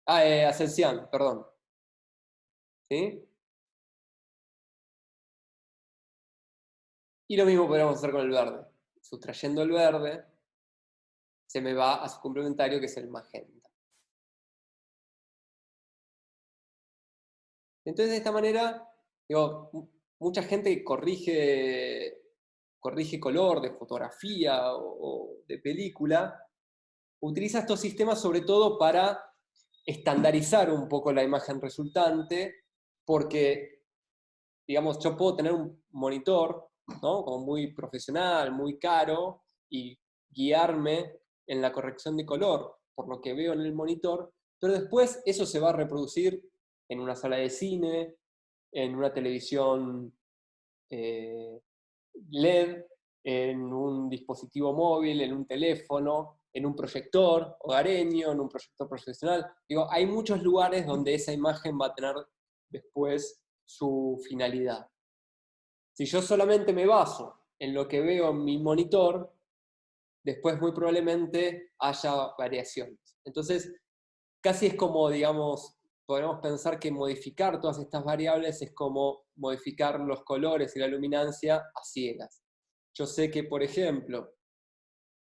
Hacia el cian, perdón. ¿Sí? Y lo mismo podríamos hacer con el verde. Sustrayendo el verde, se me va a su complementario, que es el magenta. Entonces, de esta manera, digo, mucha gente corrige color de fotografía o de película, utiliza estos sistemas sobre todo para estandarizar un poco la imagen resultante, porque, digamos, yo puedo tener un monitor, ¿no? Como muy profesional, muy caro, y guiarme en la corrección de color por lo que veo en el monitor, pero después eso se va a reproducir en una sala de cine, en una televisión LED, en un dispositivo móvil, en un teléfono, en un proyector hogareño, en un proyector profesional. Digo, hay muchos lugares donde esa imagen va a tener después su finalidad. Si yo solamente me baso en lo que veo en mi monitor, después muy probablemente haya variaciones. Entonces, casi es como, digamos, podemos pensar que modificar todas estas variables es como modificar los colores y la luminancia a ciegas. Yo sé que, por ejemplo,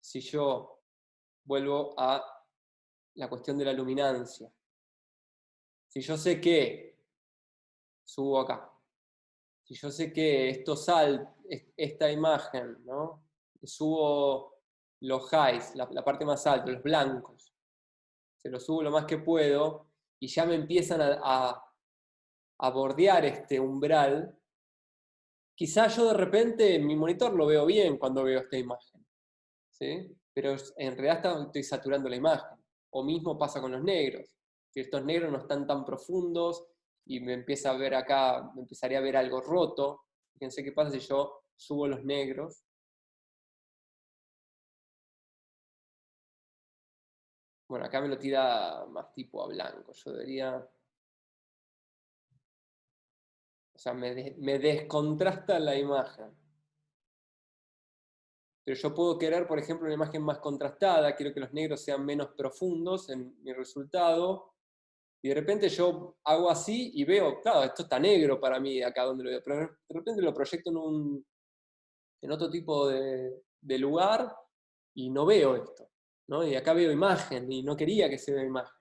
si yo vuelvo a la cuestión de la luminancia, si yo sé que, subo acá, si yo sé que esta imagen, ¿no? Subo los highs, la parte más alta, los blancos, se los subo lo más que puedo, y ya me empiezan a bordear este umbral, quizás yo de repente en mi monitor lo veo bien cuando veo esta imagen, ¿sí? Pero en realidad estoy saturando la imagen. O mismo pasa con los negros. Si estos negros no están tan profundos y me empieza a ver acá, me empezaría a ver algo roto. Fíjense qué pasa si yo subo los negros. Bueno, acá me lo tira más tipo a blanco. Yo debería... O sea, me descontrasta la imagen. Pero yo puedo querer, por ejemplo, una imagen más contrastada, quiero que los negros sean menos profundos en mi resultado, y de repente yo hago así y veo, claro, esto está negro para mí acá donde lo veo, pero de repente lo proyecto en otro tipo de lugar y no veo esto, ¿no? Y acá veo imagen y no quería que se vea imagen.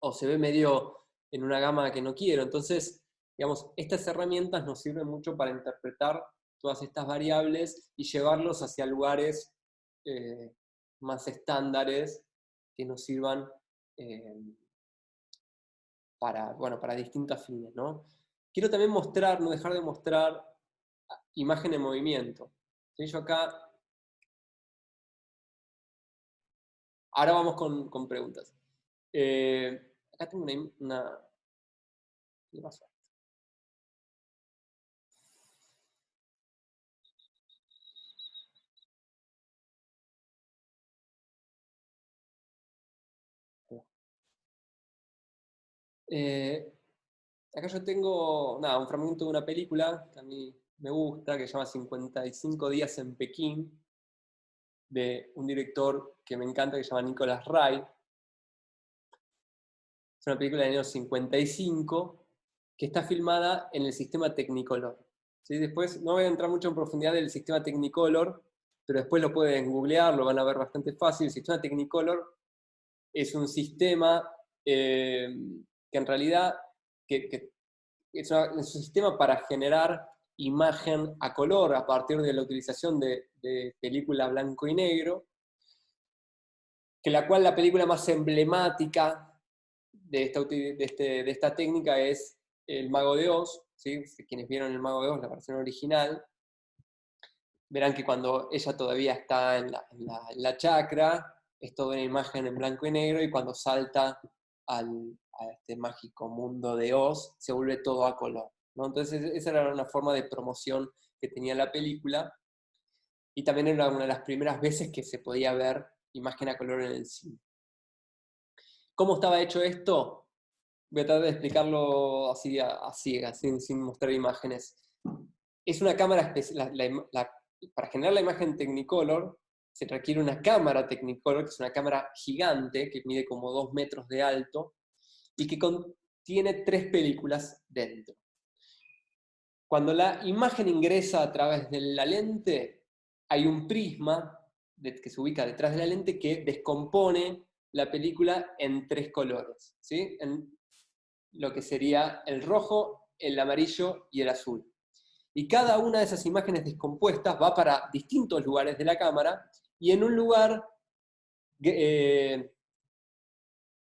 O se ve medio en una gama que no quiero. Entonces, digamos, estas herramientas nos sirven mucho para interpretar todas estas variables y llevarlos hacia lugares más estándares que nos sirvan para distintos fines, ¿no? Quiero también mostrar, no dejar de mostrar imagen en movimiento. ¿Sí? Yo acá... Ahora vamos con preguntas. Acá tengo una... ¿Qué pasó? Acá yo tengo un fragmento de una película que a mí me gusta, que se llama 55 días en Pekín, de un director que me encanta, que se llama Nicholas Ray. Es una película del año 55 que está filmada en el sistema Technicolor. ¿Sí? Después no voy a entrar mucho en profundidad del sistema Technicolor, pero después lo pueden googlear, lo van a ver bastante fácil. El sistema Technicolor es un sistema que en realidad que es un sistema para generar imagen a color a partir de la utilización de película blanco y negro, que la cual la película más emblemática de esta técnica es El Mago de Oz, ¿sí? Quienes vieron El Mago de Oz, la versión original, verán que cuando ella todavía está en la chacra, es toda una imagen en blanco y negro, y cuando salta a este mágico mundo de Oz, se vuelve todo a color, ¿no? Entonces esa era una forma de promoción que tenía la película, y también era una de las primeras veces que se podía ver imagen a color en el cine. ¿Cómo estaba hecho esto? Voy a tratar de explicarlo así a ciegas, sin mostrar imágenes. Es una cámara especial. Para generar la imagen Technicolor se requiere una cámara Technicolor, que es una cámara gigante, que mide como 2 metros de alto, y que contiene 3 películas dentro. Cuando la imagen ingresa a través de la lente, hay un prisma que se ubica detrás de la lente que descompone la película en 3 colores, ¿sí? En lo que sería el rojo, el amarillo y el azul. Y cada una de esas imágenes descompuestas va para distintos lugares de la cámara, y en un lugar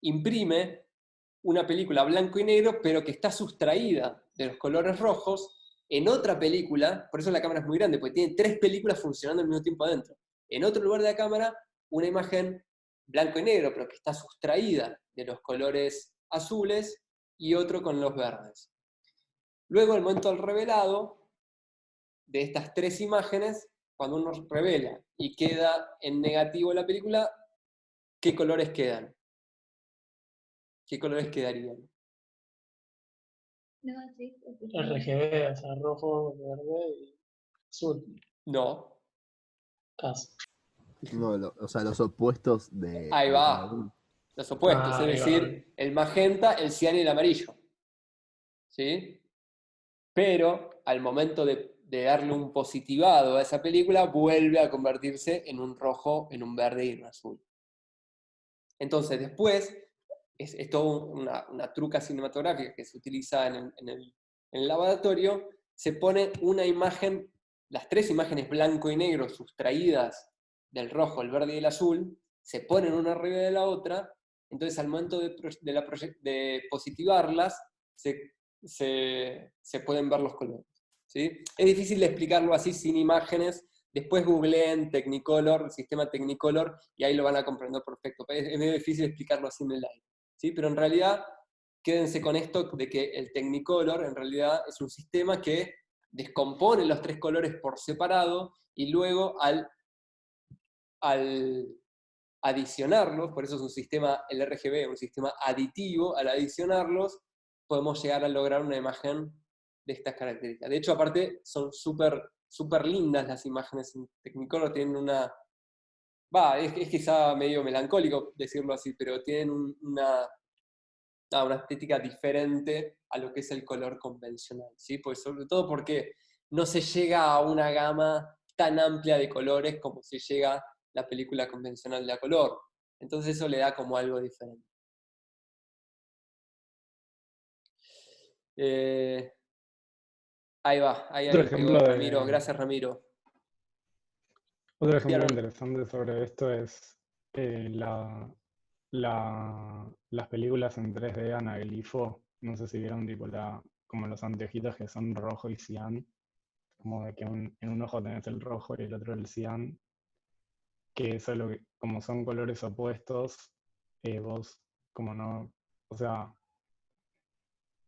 imprime una película blanco y negro, pero que está sustraída de los colores rojos, en otra película. Por eso la cámara es muy grande, porque tiene 3 películas funcionando al mismo tiempo adentro. En otro lugar de la cámara, una imagen blanco y negro, pero que está sustraída de los colores azules, y otro con los verdes. Luego, al momento del revelado de estas 3 imágenes, cuando uno revela y queda en negativo la película, ¿qué colores quedan? ¿Qué colores quedarían? RGB, o sea, rojo, verde y azul. No. Casi. No, o sea, los opuestos de... Ahí de cada va. uno. Los opuestos, es decir, el magenta, el cian y el amarillo. ¿Sí? Pero al momento de darle un positivado a esa película, vuelve a convertirse en un rojo, en un verde y en un azul. Entonces después, es toda una truca cinematográfica que se utiliza en el laboratorio. Se pone una imagen, las 3 imágenes blanco y negro sustraídas del rojo, el verde y el azul, se ponen una arriba de la otra. Entonces al momento de positivarlas, se pueden ver los colores, ¿sí? Es difícil de explicarlo así sin imágenes. Después googleen Technicolor, el sistema Technicolor, y ahí lo van a comprender perfecto. Es medio difícil explicarlo así en el aire, ¿sí? Pero en realidad, quédense con esto de que el Technicolor en realidad es un sistema que descompone los 3 colores por separado, y luego al adicionarlos, por eso es un sistema, el RGB, un sistema aditivo, al adicionarlos podemos llegar a lograr una imagen de estas características. De hecho, aparte, son súper lindas las imágenes en Technicolor. Tienen una... es quizá medio melancólico decirlo así, pero tienen una estética diferente a lo que es el color convencional, ¿sí? Pues sobre todo porque no se llega a una gama tan amplia de colores como se llega la película convencional de a color. Entonces eso le da como algo diferente. Ahí va, ahí pegó Ramiro. Gracias, Ramiro. Otro ejemplo interesante sobre esto es las películas en 3D anaglifo. No sé si vieron tipo como los anteojitos que son rojo y cian, como de que en un ojo tenés el rojo y el otro el cian, que eso es lo que, como son colores opuestos, vos como no, o sea,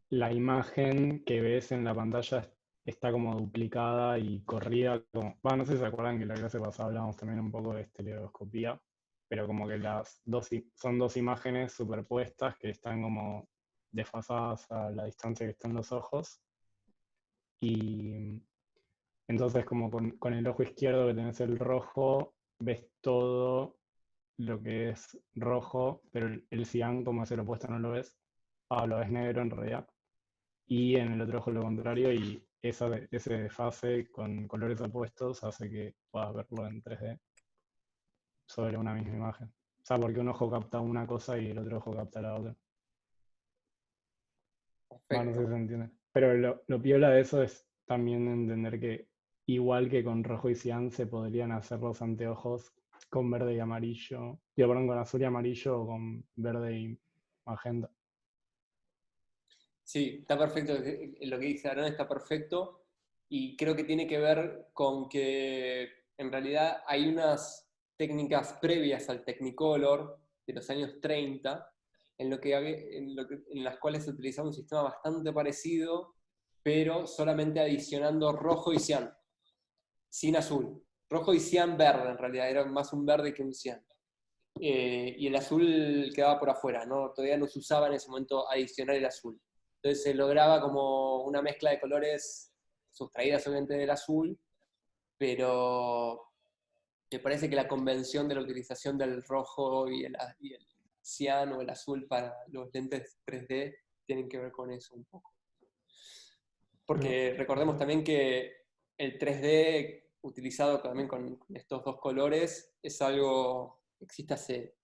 la imagen que ves en la pantalla está como duplicada y corrida, como, no sé si se acuerdan que en la clase pasada hablábamos también un poco de estereoscopía, pero como que son 2 imágenes superpuestas que están como desfasadas a la distancia que están los ojos, y entonces como con el ojo izquierdo que tenés el rojo, ves todo lo que es rojo, pero el cian, como es el opuesto, no lo ves, lo ves negro en realidad. Y en el otro ojo lo contrario, y ese desfase con colores opuestos hace que puedas verlo en 3D sobre una misma imagen. O sea, porque un ojo capta una cosa y el otro ojo capta la otra. Bueno, no sé si se entiende. Pero lo piola de eso es también entender que, igual que con rojo y cian, se podrían hacer los anteojos con verde y amarillo. Digo, perdón, con azul y amarillo o con verde y magenta. Sí, está perfecto. Lo que dice Aaron está perfecto. Y creo que tiene que ver con que en realidad hay unas técnicas previas al Technicolor de los años 30 en las cuales se utilizaba un sistema bastante parecido, pero solamente adicionando rojo y cian, sin azul. Rojo y cian verde, en realidad, era más un verde que un cian. Y el azul quedaba por afuera, ¿no? Todavía no se usaba en ese momento adicionar el azul. Entonces se lograba como una mezcla de colores sustraídas obviamente del azul, pero me parece que la convención de la utilización del rojo y el cian o el azul para los lentes 3D tienen que ver con eso un poco. Porque recordemos también que el 3D utilizado también con estos dos colores es algo que existe hace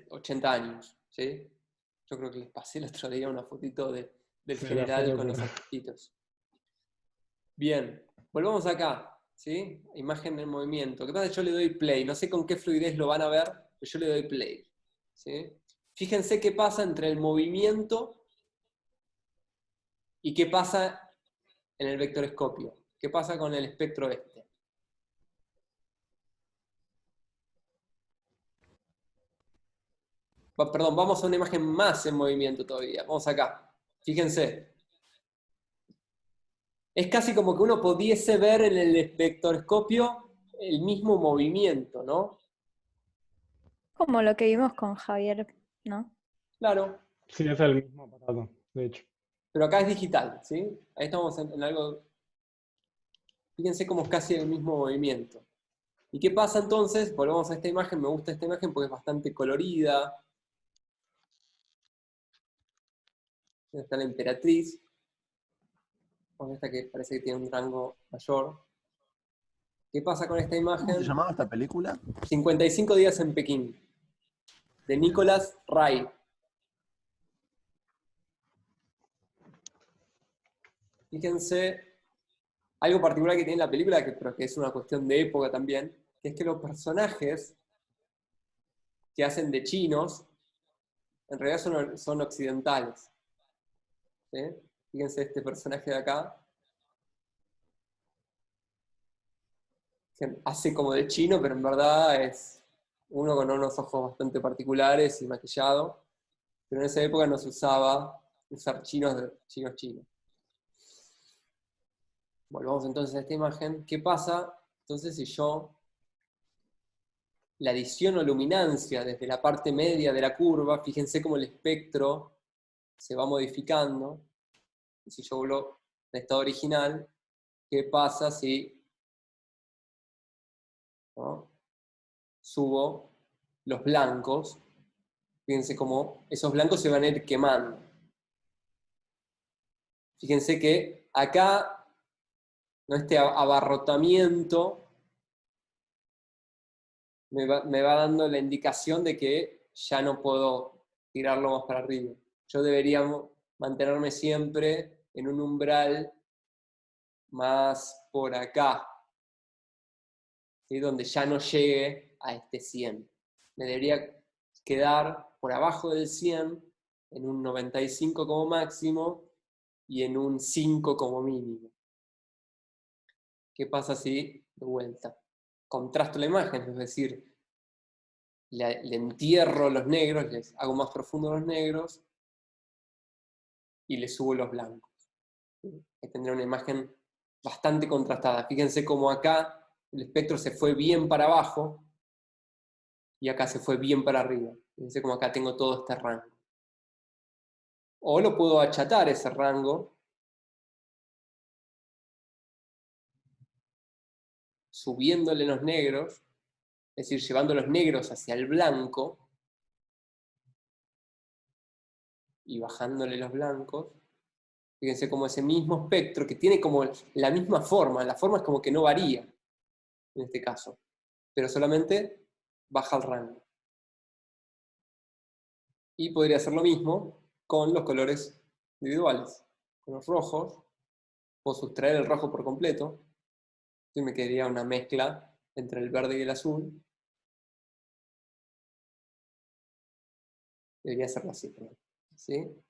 80 años, ¿sí? Yo creo que les pasé el otro día una fotito del Sí, general con los espejitos. Bien, volvamos acá, ¿sí? Imagen en movimiento. ¿Qué pasa? Yo le doy play. No sé con qué fluidez lo van a ver, pero yo le doy play, ¿sí? Fíjense qué pasa entre el movimiento y qué pasa en el vectorescopio. ¿Qué pasa con el espectro este? Perdón, vamos a una imagen más en movimiento todavía. Vamos acá. Fíjense. Es casi como que uno pudiese ver en el vectorescopio el mismo movimiento, ¿no? Como lo que vimos con Javier, ¿no? Claro. Sí, es el mismo aparato, de hecho. Pero acá es digital, ¿sí? Ahí estamos en algo... Fíjense cómo es casi el mismo movimiento. ¿Y qué pasa entonces? Volvemos a esta imagen. Me gusta esta imagen porque es bastante colorida. Esta está la emperatriz. Con esta que parece que tiene un rango mayor. ¿Qué pasa con esta imagen? ¿Cómo se llamaba esta película? 55 días en Pekín, de Nicholas Ray. Fíjense, algo particular que tiene la película, pero que es una cuestión de época también, que es que los personajes que hacen de chinos, en realidad son occidentales. ¿Sí? Fíjense este personaje de acá, que hace como de chino, pero en verdad es uno con unos ojos bastante particulares y maquillado. Pero en esa época no se usaba usar chinos. Volvamos entonces a esta imagen. ¿Qué pasa entonces si yo la adiciono luminancia desde la parte media de la curva? Fíjense cómo el espectro se va modificando. Y si yo vuelvo al estado original, ¿qué pasa si, ¿no?, subo los blancos? Fíjense cómo esos blancos se van a ir quemando. Fíjense que acá, ¿no?, este abarrotamiento me va dando la indicación de que ya no puedo tirarlo más para arriba. Yo debería mantenerme siempre en un umbral más por acá, ¿sí?, donde ya no llegue a este 100. Me debería quedar por abajo del 100, en un 95 como máximo y en un 5 como mínimo. ¿Qué pasa si, de vuelta, contrasto la imagen? Es decir, le entierro los negros, les hago más profundo los negros y le subo los blancos. Ahí tendré una imagen bastante contrastada. Fíjense cómo acá el espectro se fue bien para abajo y acá se fue bien para arriba. Fíjense cómo acá tengo todo este rango. O lo puedo achatar ese rango subiéndole los negros, es decir, llevando los negros hacia el blanco y bajándole los blancos. Fíjense como ese mismo espectro que tiene como la misma forma, la forma es como que no varía en este caso, pero solamente baja el rango. Y podría hacer lo mismo con los colores individuales. Con los rojos, puedo sustraer el rojo por completo, y me quedaría una mezcla entre el verde y el azul. Debería hacerlo así, perdón. ¿Sí?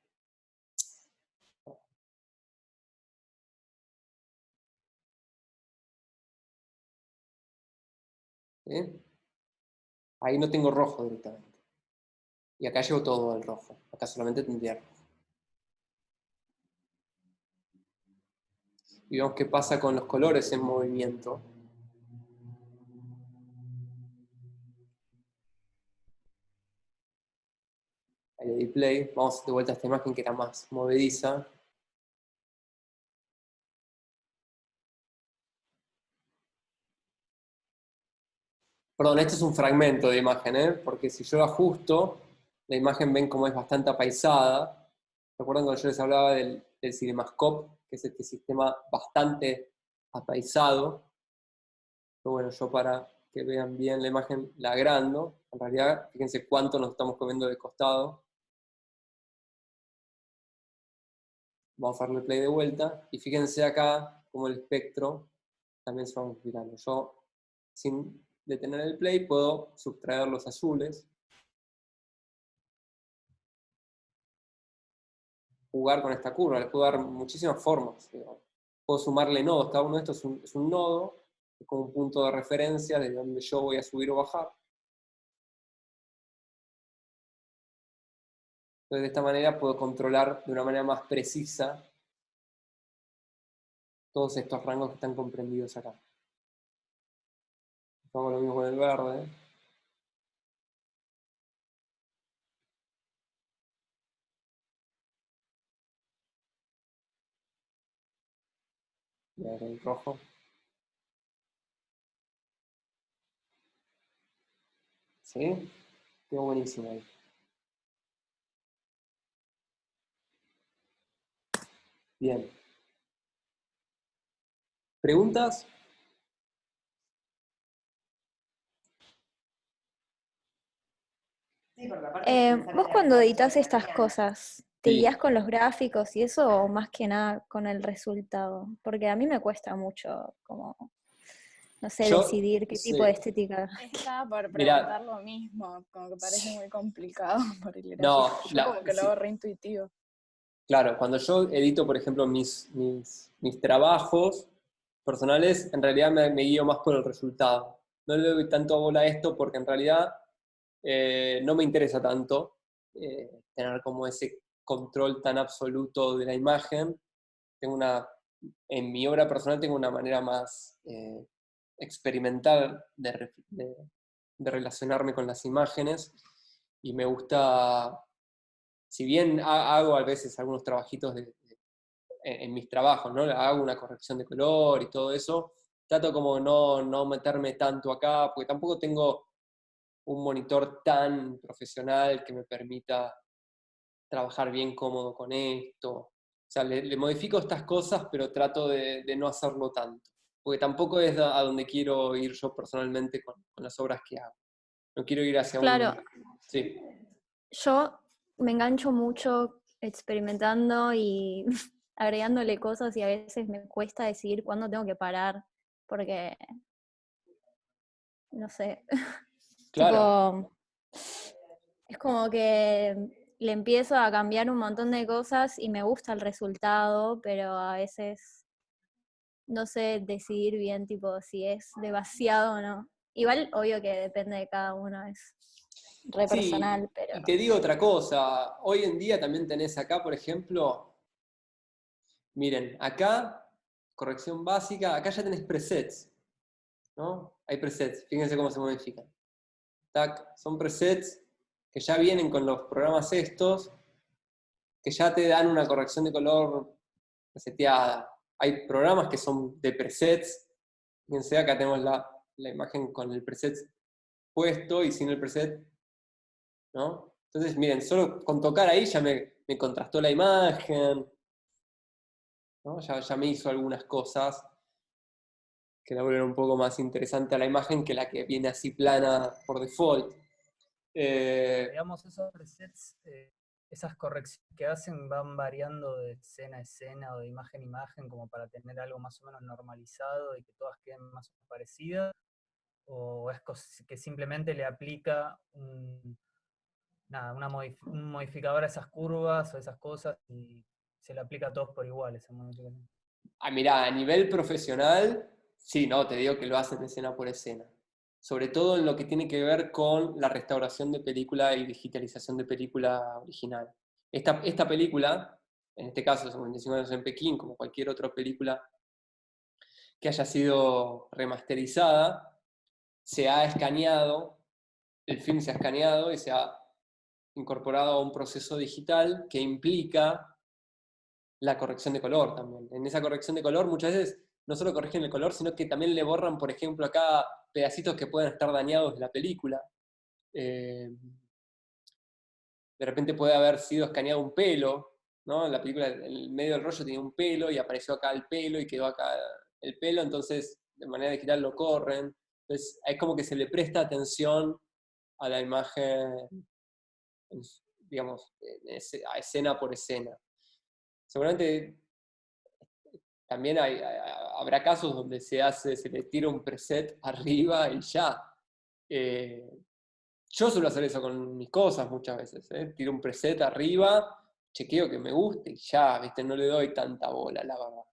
¿Sí? Ahí no tengo rojo directamente. Y acá llevo todo el rojo. Acá solamente tendría rojo. Y vemos qué pasa con los colores en movimiento. Ahí le di play. Vamos de vuelta a esta imagen que era más movediza. Perdón, este es un fragmento de imagen, porque si yo lo ajusto, la imagen ven como es bastante apaisada. ¿Recuerdan cuando yo les hablaba del CinemaScope, que es este sistema bastante apaisado? Pero bueno, yo para que vean bien la imagen la agrando. En realidad, fíjense cuánto nos estamos comiendo de costado. Vamos a darle play de vuelta. Y fíjense acá como el espectro también se va modificando. Yo, sin detener el play, puedo sustraer los azules. Jugar con esta curva, les puedo dar muchísimas formas. Puedo sumarle nodos, cada uno de estos es un nodo, es como un punto de referencia de donde yo voy a subir o bajar. Entonces de esta manera puedo controlar de una manera más precisa todos estos rangos que están comprendidos acá. Hago lo mismo con el verde. Y ahora el rojo. ¿Sí? Quedó buenísimo ahí. Bien. ¿Preguntas? Vos cuando editas estas cosas, ¿te Sí. guías con los gráficos y eso o más que nada con el resultado? Porque a mí me cuesta mucho como, no sé, Yo, decidir qué tipo de estética. Estaba por Mirá. preguntar lo mismo, como que parece muy complicado por el gráfico. No, Yo como que lo sí. hago re intuitivo. Claro, cuando yo edito, por ejemplo, mis trabajos personales, en realidad me guío más por el resultado. No le doy tanto bola a esto porque en realidad no me interesa tanto tener como ese control tan absoluto de la imagen. En mi obra personal tengo una manera más experimental de relacionarme con las imágenes y me gusta. Si bien hago a veces algunos trabajitos en mis trabajos, ¿no? Hago una corrección de color y todo eso, trato como no meterme tanto acá, porque tampoco tengo un monitor tan profesional que me permita trabajar bien cómodo con esto. O sea, le modifico estas cosas, pero trato de no hacerlo tanto, porque tampoco es a donde quiero ir yo personalmente con las obras que hago. No quiero ir hacia Claro. Sí. Yo me engancho mucho experimentando y agregándole cosas y a veces me cuesta decidir cuándo tengo que parar, porque, no sé, Claro. tipo, es como que le empiezo a cambiar un montón de cosas y me gusta el resultado, pero a veces no sé decidir bien, tipo, si es demasiado o no. Igual, obvio que depende de cada uno, es re Sí, personal, pero... y te digo otra cosa. Hoy en día también tenés acá, por ejemplo, miren, acá, corrección básica, acá ya tenés presets, ¿no? Hay presets, fíjense cómo se modifican. Tac, son presets que ya vienen con los programas estos, que ya te dan una corrección de color reseteada. Hay programas que son de presets, fíjense, acá tenemos la imagen con el preset puesto y sin el preset, ¿no? Entonces, miren, solo con tocar ahí ya me contrastó la imagen, ¿no? Ya me hizo algunas cosas que la vuelven un poco más interesante a la imagen que la que viene así plana por default. Digamos, esos presets esas correcciones que hacen van variando de escena a escena o de imagen a imagen como para tener algo más o menos normalizado y que todas queden más o menos parecidas, o es que simplemente le aplica un modificador a esas curvas o esas cosas y se le aplica a todos por igual esa modificación. Mirá, a nivel profesional, sí, no, te digo que lo hacen escena por escena. Sobre todo en lo que tiene que ver con la restauración de película y digitalización de película original. Esta película, en este caso 55 años en Pekín, como cualquier otra película que haya sido remasterizada, se ha escaneado, el film se ha escaneado y se ha incorporado a un proceso digital que implica la corrección de color también. En esa corrección de color muchas veces no solo corrigen el color, sino que también le borran, por ejemplo, acá pedacitos que pueden estar dañados de la película. De repente puede haber sido escaneado un pelo, ¿no? En la película, el medio del rollo tenía un pelo y apareció acá el pelo y quedó acá el pelo, entonces de manera digital lo corren. Entonces es como que se le presta atención a la imagen, digamos, a escena por escena. Seguramente también habrá casos donde se le tira un preset arriba y ya. Yo suelo hacer eso con mis cosas muchas veces. Tiro un preset arriba, chequeo que me guste y ya, ¿viste? No le doy tanta bola, la verdad.